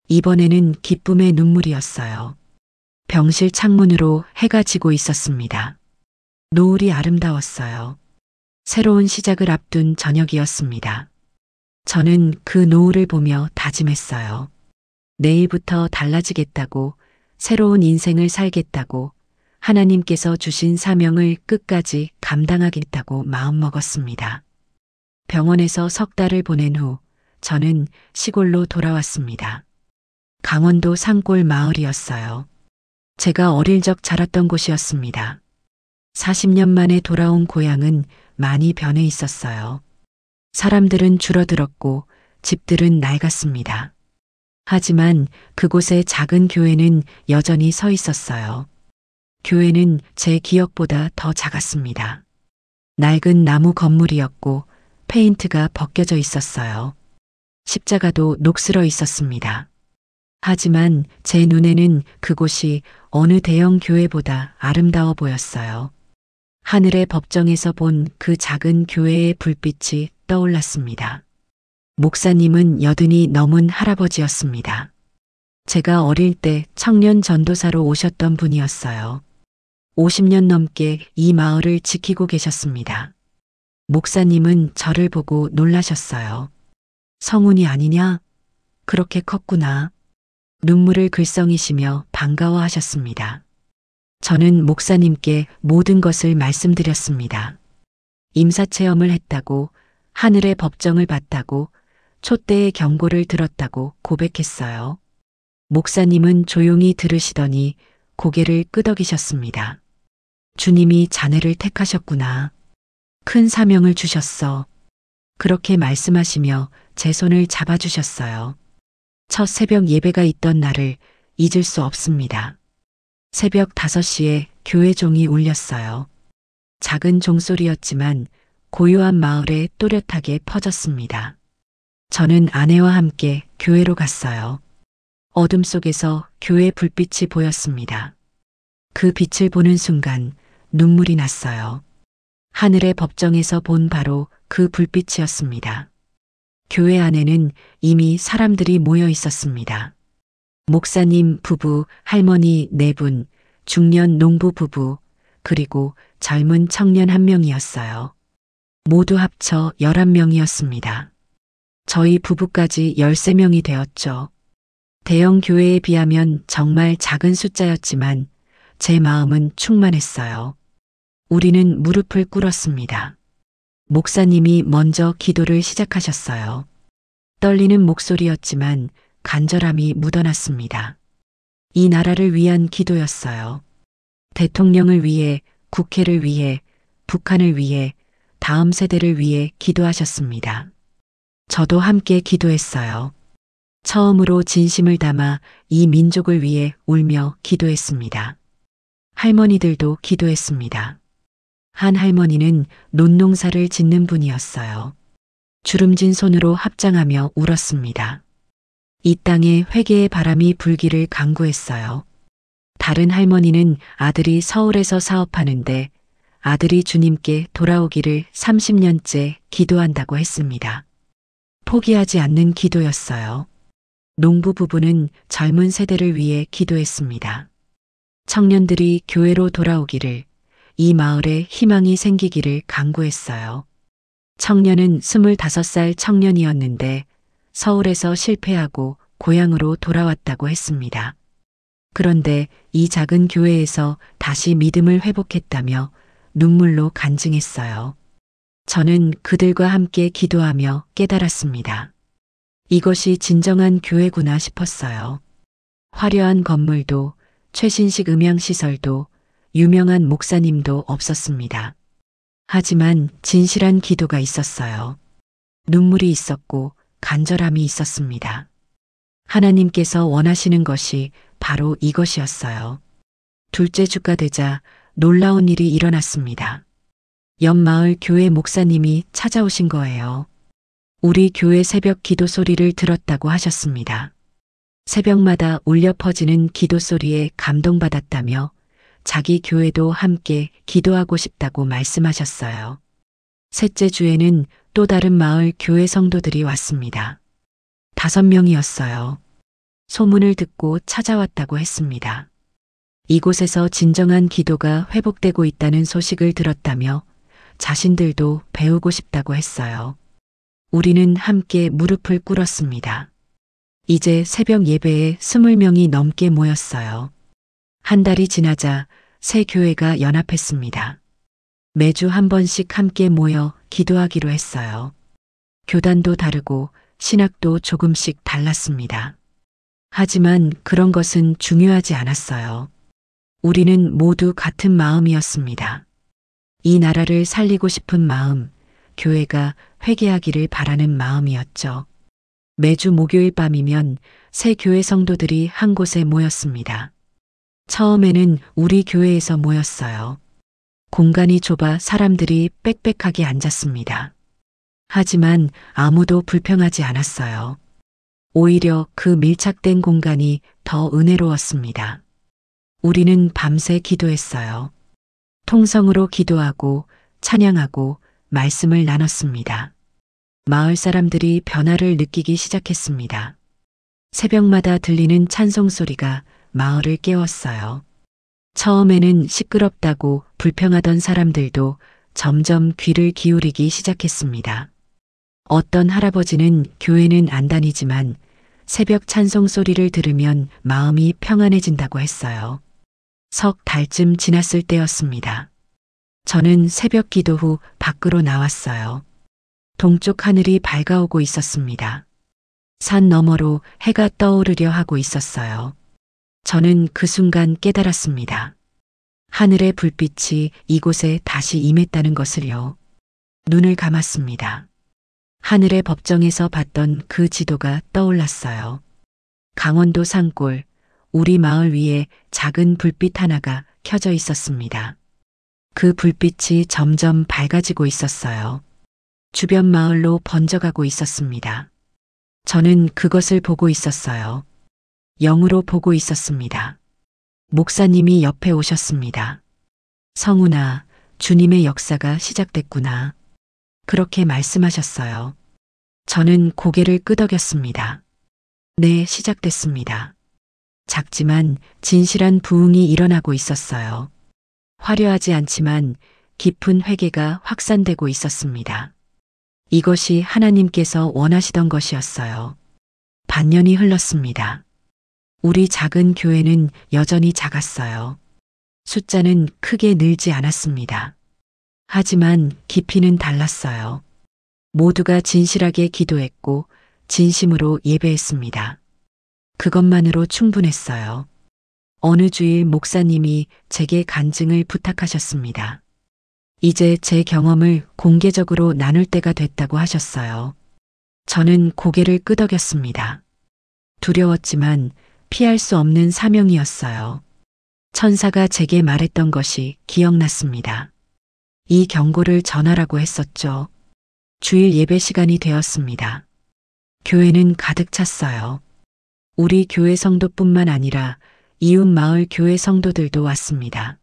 이번에는 기쁨의 눈물이었어요. 병실 창문으로 해가 지고 있었습니다. 노을이 아름다웠어요. 새로운 시작을 앞둔 저녁이었습니다. 저는 그 노을을 보며 다짐했어요. 내일부터 달라지겠다고, 새로운 인생을 살겠다고, 하나님께서 주신 사명을 끝까지 감당하겠다고 마음먹었습니다. 병원에서 석 달을 보낸 후 저는 시골로 돌아왔습니다. 강원도 산골 마을이었어요. 제가 어릴 적 자랐던 곳이었습니다. 40년 만에 돌아온 고향은 많이 변해 있었어요. 사람들은 줄어들었고 집들은 낡았습니다. 하지만 그곳의 작은 교회는 여전히 서 있었어요. 교회는 제 기억보다 더 작았습니다. 낡은 나무 건물이었고 페인트가 벗겨져 있었어요. 십자가도 녹슬어 있었습니다. 하지만 제 눈에는 그곳이 어느 대형 교회보다 아름다워 보였어요. 하늘의 법정에서 본 그 작은 교회의 불빛이 떠올랐습니다. 목사님은 여든이 넘은 할아버지였습니다. 제가 어릴 때 청년 전도사로 오셨던 분이었어요. 50년 넘게 이 마을을 지키고 계셨습니다. 목사님은 저를 보고 놀라셨어요. 성훈이 아니냐? 그렇게 컸구나. 눈물을 글썽이시며 반가워하셨습니다. 저는 목사님께 모든 것을 말씀드렸습니다. 임사체험을 했다고, 하늘의 법정을 봤다고, 촛대의 경고를 들었다고 고백했어요. 목사님은 조용히 들으시더니 고개를 끄덕이셨습니다. 주님이 자네를 택하셨구나. 큰 사명을 주셨어. 그렇게 말씀하시며 제 손을 잡아주셨어요. 첫 새벽 예배가 있던 날을 잊을 수 없습니다. 새벽 5시에 교회 종이 울렸어요. 작은 종소리였지만 고요한 마을에 또렷하게 퍼졌습니다. 저는 아내와 함께 교회로 갔어요. 어둠 속에서 교회 불빛이 보였습니다. 그 빛을 보는 순간 눈물이 났어요. 하늘의 법정에서 본 바로 그 불빛이었습니다. 교회 안에는 이미 사람들이 모여 있었습니다. 목사님 부부, 할머니 4분, 중년 농부 부부, 그리고 젊은 청년 1명이었어요. 모두 합쳐 11명이었습니다. 저희 부부까지 13명이 되었죠. 대형 교회에 비하면 정말 작은 숫자였지만 제 마음은 충만했어요. 우리는 무릎을 꿇었습니다. 목사님이 먼저 기도를 시작하셨어요. 떨리는 목소리였지만 간절함이 묻어났습니다. 이 나라를 위한 기도였어요. 대통령을 위해, 국회를 위해, 북한을 위해, 다음 세대를 위해 기도하셨습니다. 저도 함께 기도했어요. 처음으로 진심을 담아 이 민족을 위해 울며 기도했습니다. 할머니들도 기도했습니다. 한 할머니는 논농사를 짓는 분이었어요. 주름진 손으로 합장하며 울었습니다. 이 땅에 회개의 바람이 불기를 간구했어요. 다른 할머니는 아들이 서울에서 사업하는데 아들이 주님께 돌아오기를 30년째 기도한다고 했습니다. 포기하지 않는 기도였어요. 농부 부부는 젊은 세대를 위해 기도했습니다. 청년들이 교회로 돌아오기를, 이 마을에 희망이 생기기를 간구했어요. 청년은 25살 청년이었는데 서울에서 실패하고 고향으로 돌아왔다고 했습니다. 그런데 이 작은 교회에서 다시 믿음을 회복했다며 눈물로 간증했어요. 저는 그들과 함께 기도하며 깨달았습니다. 이것이 진정한 교회구나 싶었어요. 화려한 건물도, 최신식 음향시설도, 유명한 목사님도 없었습니다. 하지만 진실한 기도가 있었어요. 눈물이 있었고 간절함이 있었습니다. 하나님께서 원하시는 것이 바로 이것이었어요. 둘째 주가 되자 놀라운 일이 일어났습니다. 옆 마을 교회 목사님이 찾아오신 거예요. 우리 교회 새벽 기도 소리를 들었다고 하셨습니다. 새벽마다 울려 퍼지는 기도 소리에 감동받았다며 자기 교회도 함께 기도하고 싶다고 말씀하셨어요. 셋째 주에는 또 다른 마을 교회 성도들이 왔습니다. 5명이었어요. 소문을 듣고 찾아왔다고 했습니다. 이곳에서 진정한 기도가 회복되고 있다는 소식을 들었다며 자신들도 배우고 싶다고 했어요. 우리는 함께 무릎을 꿇었습니다. 이제 새벽 예배에 20명이 넘게 모였어요. 한 달이 지나자 새 교회가 연합했습니다. 매주 한 번씩 함께 모여 기도하기로 했어요. 교단도 다르고 신학도 조금씩 달랐습니다. 하지만 그런 것은 중요하지 않았어요. 우리는 모두 같은 마음이었습니다. 이 나라를 살리고 싶은 마음, 교회가 회개하기를 바라는 마음이었죠. 매주 목요일 밤이면 새 교회 성도들이 한 곳에 모였습니다. 처음에는 우리 교회에서 모였어요. 공간이 좁아 사람들이 빽빽하게 앉았습니다. 하지만 아무도 불평하지 않았어요. 오히려 그 밀착된 공간이 더 은혜로웠습니다. 우리는 밤새 기도했어요. 통성으로 기도하고 찬양하고 말씀을 나눴습니다. 마을 사람들이 변화를 느끼기 시작했습니다. 새벽마다 들리는 찬송 소리가 마을을 깨웠어요. 처음에는 시끄럽다고 불평하던 사람들도 점점 귀를 기울이기 시작했습니다. 어떤 할아버지는 교회는 안 다니지만 새벽 찬송 소리를 들으면 마음이 평안해진다고 했어요. 석 달쯤 지났을 때였습니다. 저는 새벽 기도 후 밖으로 나왔어요. 동쪽 하늘이 밝아오고 있었습니다. 산 너머로 해가 떠오르려 하고 있었어요. 저는 그 순간 깨달았습니다. 하늘의 불빛이 이곳에 다시 임했다는 것을요. 눈을 감았습니다. 하늘의 법정에서 봤던 그 지도가 떠올랐어요. 강원도 산골, 우리 마을 위에 작은 불빛 하나가 켜져 있었습니다. 그 불빛이 점점 밝아지고 있었어요. 주변 마을로 번져가고 있었습니다. 저는 그것을 보고 있었어요. 영으로 보고 있었습니다. 목사님이 옆에 오셨습니다. 성훈아, 주님의 역사가 시작됐구나. 그렇게 말씀하셨어요. 저는 고개를 끄덕였습니다. 네, 시작됐습니다. 작지만 진실한 부흥이 일어나고 있었어요. 화려하지 않지만 깊은 회개가 확산되고 있었습니다. 이것이 하나님께서 원하시던 것이었어요. 반년이 흘렀습니다. 우리 작은 교회는 여전히 작았어요. 숫자는 크게 늘지 않았습니다. 하지만 깊이는 달랐어요. 모두가 진실하게 기도했고 진심으로 예배했습니다. 그것만으로 충분했어요. 어느 주일 목사님이 제게 간증을 부탁하셨습니다. 이제 제 경험을 공개적으로 나눌 때가 됐다고 하셨어요. 저는 고개를 끄덕였습니다. 두려웠지만 피할 수 없는 사명이었어요. 천사가 제게 말했던 것이 기억났습니다. 이 경고를 전하라고 했었죠. 주일 예배 시간이 되었습니다. 교회는 가득 찼어요. 우리 교회 성도뿐만 아니라 이웃 마을 교회 성도들도 왔습니다.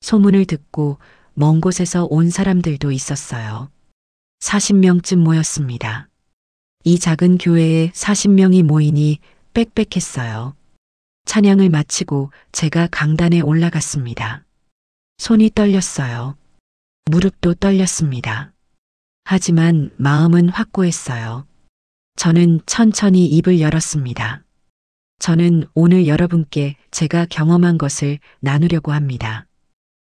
소문을 듣고 먼 곳에서 온 사람들도 있었어요. 40명쯤 모였습니다. 이 작은 교회에 40명이 모이니 빽빽했어요. 찬양을 마치고 제가 강단에 올라갔습니다. 손이 떨렸어요. 무릎도 떨렸습니다. 하지만 마음은 확고했어요. 저는 천천히 입을 열었습니다. 저는 오늘 여러분께 제가 경험한 것을 나누려고 합니다.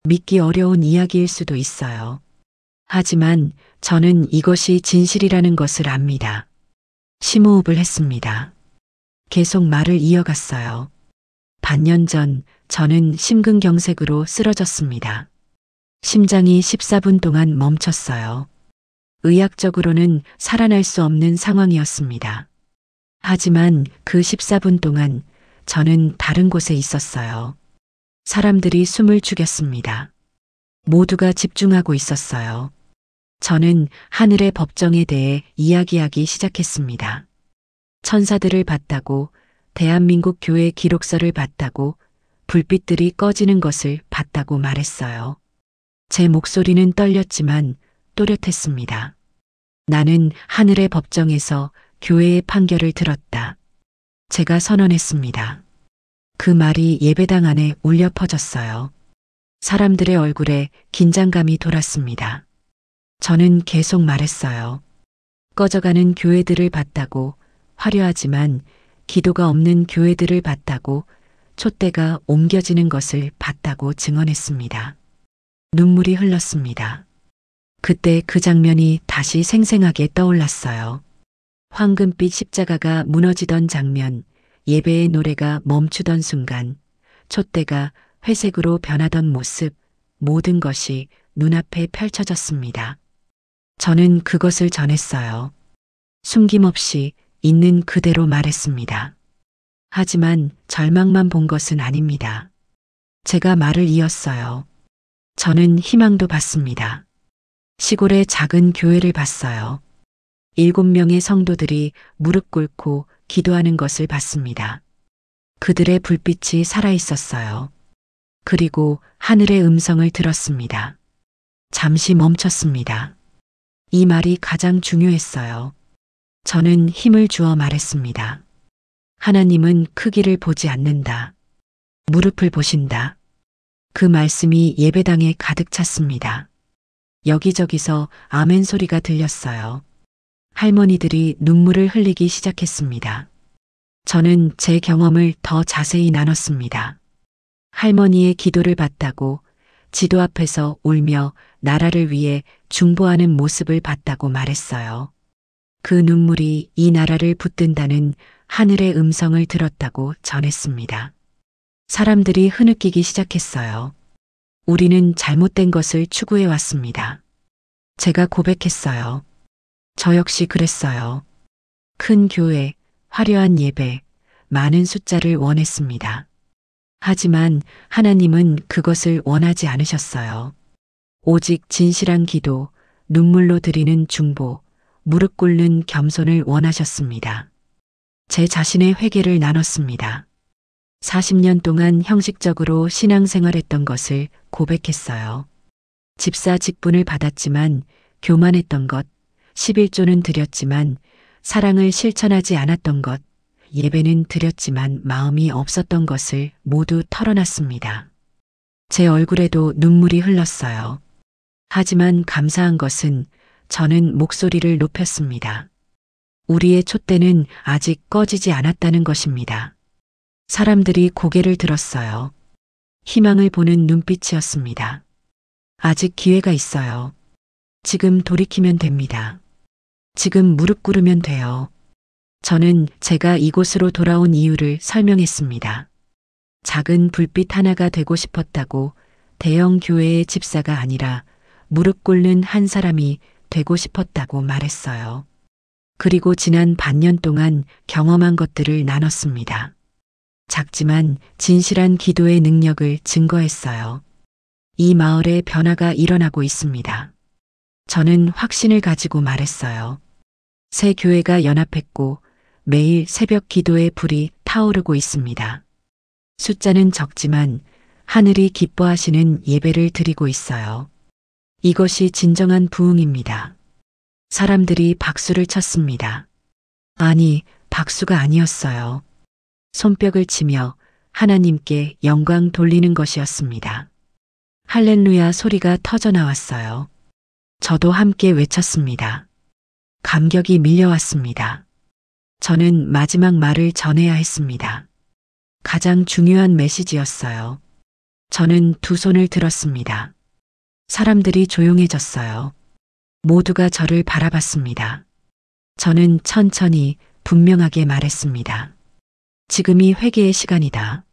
믿기 어려운 이야기일 수도 있어요. 하지만 저는 이것이 진실이라는 것을 압니다. 심호흡을 했습니다. 계속 말을 이어갔어요. 반년 전 저는 심근경색으로 쓰러졌습니다. 심장이 14분 동안 멈췄어요. 의학적으로는 살아날 수 없는 상황이었습니다. 하지만 그 14분 동안 저는 다른 곳에 있었어요. 사람들이 숨을 죽였습니다. 모두가 집중하고 있었어요. 저는 하늘의 법정에 대해 이야기하기 시작했습니다. 천사들을 봤다고, 대한민국 교회 기록서를 봤다고, 불빛들이 꺼지는 것을 봤다고 말했어요. 제 목소리는 떨렸지만 또렷했습니다. 나는 하늘의 법정에서 교회의 판결을 들었다. 제가 선언했습니다. 그 말이 예배당 안에 울려 퍼졌어요. 사람들의 얼굴에 긴장감이 돌았습니다. 저는 계속 말했어요. 꺼져가는 교회들을 봤다고, 화려하지만 기도가 없는 교회들을 봤다고, 촛대가 옮겨지는 것을 봤다고 증언했습니다. 눈물이 흘렀습니다. 그때 그 장면이 다시 생생하게 떠올랐어요. 황금빛 십자가가 무너지던 장면, 예배의 노래가 멈추던 순간, 촛대가 회색으로 변하던 모습, 모든 것이 눈앞에 펼쳐졌습니다. 저는 그것을 전했어요. 숨김없이 있는 그대로 말했습니다. 하지만 절망만 본 것은 아닙니다. 제가 말을 이었어요. 저는 희망도 봤습니다. 시골의 작은 교회를 봤어요. 7명의 성도들이 무릎 꿇고 기도하는 것을 봤습니다. 그들의 불빛이 살아있었어요. 그리고 하늘의 음성을 들었습니다. 잠시 멈췄습니다. 이 말이 가장 중요했어요. 저는 힘을 주어 말했습니다. 하나님은 크기를 보지 않는다. 무릎을 보신다. 그 말씀이 예배당에 가득 찼습니다. 여기저기서 아멘 소리가 들렸어요. 할머니들이 눈물을 흘리기 시작했습니다. 저는 제 경험을 더 자세히 나눴습니다. 할머니의 기도를 봤다고, 지도 앞에서 울며 나라를 위해 중보하는 모습을 봤다고 말했어요. 그 눈물이 이 나라를 붙든다는 하늘의 음성을 들었다고 전했습니다. 사람들이 흐느끼기 시작했어요. 우리는 잘못된 것을 추구해 왔습니다. 제가 고백했어요. 저 역시 그랬어요. 큰 교회, 화려한 예배, 많은 숫자를 원했습니다. 하지만 하나님은 그것을 원하지 않으셨어요. 오직 진실한 기도, 눈물로 드리는 중보, 무릎 꿇는 겸손을 원하셨습니다. 제 자신의 회개를 나눴습니다. 40년 동안 형식적으로 신앙생활했던 것을 고백했어요. 집사 직분을 받았지만 교만했던 것, 11조는 드렸지만 사랑을 실천하지 않았던 것, 예배는 드렸지만 마음이 없었던 것을 모두 털어놨습니다. 제 얼굴에도 눈물이 흘렀어요. 하지만 감사한 것은 저는 목소리를 높였습니다. 우리의 촛대는 아직 꺼지지 않았다는 것입니다. 사람들이 고개를 들었어요. 희망을 보는 눈빛이었습니다. 아직 기회가 있어요. 지금 돌이키면 됩니다. 지금 무릎 꿇으면 돼요. 저는 제가 이곳으로 돌아온 이유를 설명했습니다. 작은 불빛 하나가 되고 싶었다고, 대형 교회의 집사가 아니라 무릎 꿇는 한 사람이 되고 싶었다고 말했어요. 그리고 지난 반년 동안 경험한 것들을 나눴습니다. 작지만 진실한 기도의 능력을 증거했어요. 이 마을에 변화가 일어나고 있습니다. 저는 확신을 가지고 말했어요. 새 교회가 연합했고 매일 새벽 기도의 불이 타오르고 있습니다. 숫자는 적지만 하늘이 기뻐하시는 예배를 드리고 있어요. 이것이 진정한 부흥입니다. 사람들이 박수를 쳤습니다. 아니, 박수가 아니었어요. 손뼉을 치며 하나님께 영광 돌리는 것이었습니다. 할렐루야 소리가 터져 나왔어요. 저도 함께 외쳤습니다. 감격이 밀려왔습니다. 저는 마지막 말을 전해야 했습니다. 가장 중요한 메시지였어요. 저는 두 손을 들었습니다. 사람들이 조용해졌어요. 모두가 저를 바라봤습니다. 저는 천천히 분명하게 말했습니다. 지금이 회개의 시간이다.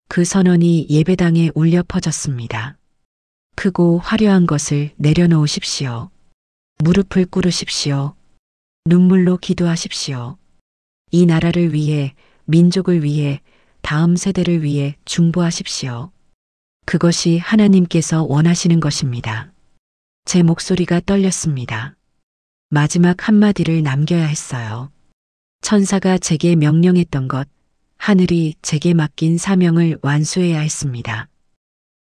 그 선언이 예배당에 울려 퍼졌습니다. 크고 화려한 것을 내려놓으십시오. 무릎을 꿇으십시오. 눈물로 기도하십시오. 이 나라를 위해, 민족을 위해, 다음 세대를 위해 중보하십시오. 그것이 하나님께서 원하시는 것입니다. 제 목소리가 떨렸습니다. 마지막 한마디를 남겨야 했어요. 천사가 제게 명령했던 것, 하늘이 제게 맡긴 사명을 완수해야 했습니다.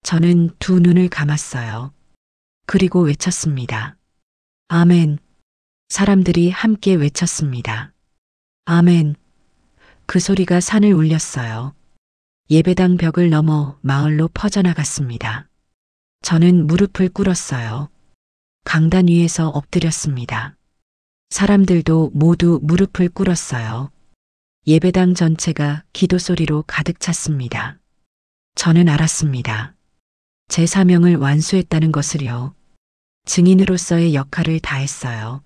저는 두 눈을 감았어요. 그리고 외쳤습니다. 아멘. 사람들이 함께 외쳤습니다. 아멘. 그 소리가 산을 울렸어요. 예배당 벽을 넘어 마을로 퍼져나갔습니다. 저는 무릎을 꿇었어요. 강단 위에서 엎드렸습니다. 사람들도 모두 무릎을 꿇었어요. 예배당 전체가 기도 소리로 가득 찼습니다. 저는 알았습니다. 제 사명을 완수했다는 것을요. 증인으로서의 역할을 다했어요.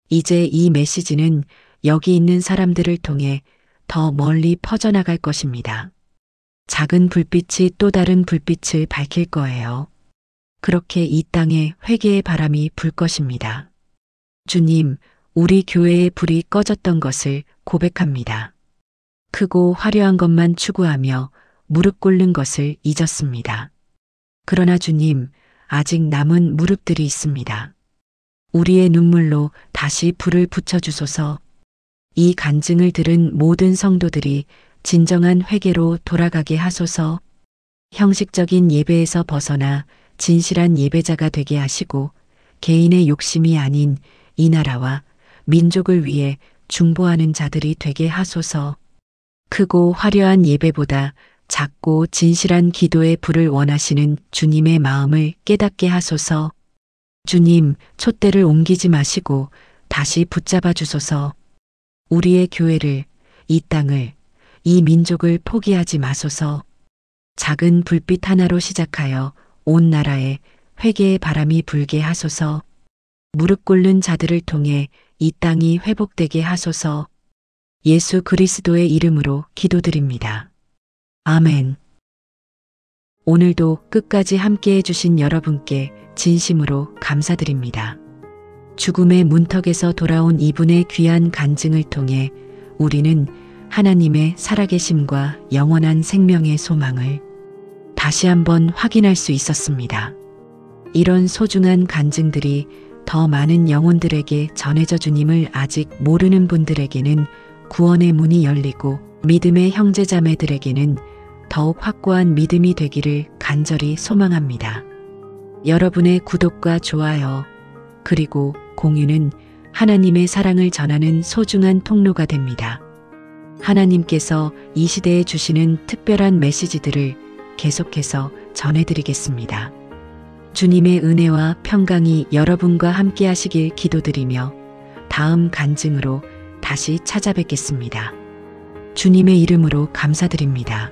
이제 이 메시지는 여기 있는 사람들을 통해 더 멀리 퍼져나갈 것입니다. 작은 불빛이 또 다른 불빛을 밝힐 거예요. 그렇게 이 땅에 회개의 바람이 불 것입니다. 주님, 우리 교회의 불이 꺼졌던 것을 고백합니다. 크고 화려한 것만 추구하며 무릎 꿇는 것을 잊었습니다. 그러나 주님, 아직 남은 무릎들이 있습니다. 우리의 눈물로 다시 불을 붙여주소서. 이 간증을 들은 모든 성도들이 진정한 회개로 돌아가게 하소서. 형식적인 예배에서 벗어나 진실한 예배자가 되게 하시고 개인의 욕심이 아닌 이 나라와 민족을 위해 중보하는 자들이 되게 하소서. 크고 화려한 예배보다 작고 진실한 기도의 불을 원하시는 주님의 마음을 깨닫게 하소서. 주님, 촛대를 옮기지 마시고 다시 붙잡아 주소서. 우리의 교회를, 이 땅을, 이 민족을 포기하지 마소서. 작은 불빛 하나로 시작하여 온 나라에 회개의 바람이 불게 하소서. 무릎 꿇는 자들을 통해 이 땅이 회복되게 하소서. 예수 그리스도의 이름으로 기도드립니다. 아멘. 오늘도 끝까지 함께 해주신 여러분께 진심으로 감사드립니다. 죽음의 문턱에서 돌아온 이분의 귀한 간증을 통해 우리는 하나님의 살아계심과 영원한 생명의 소망을 다시 한번 확인할 수 있었습니다. 이런 소중한 간증들이 더 많은 영혼들에게 전해져 주님을 아직 모르는 분들에게는 구원의 문이 열리고 믿음의 형제자매들에게는 더욱 확고한 믿음이 되기를 간절히 소망합니다. 여러분의 구독과 좋아요, 그리고 공유는 하나님의 사랑을 전하는 소중한 통로가 됩니다. 하나님께서 이 시대에 주시는 특별한 메시지들을 계속해서 전해드리겠습니다. 주님의 은혜와 평강이 여러분과 함께 하시길 기도드리며 다음 간증으로 다시 찾아뵙겠습니다. 주님의 이름으로 감사드립니다.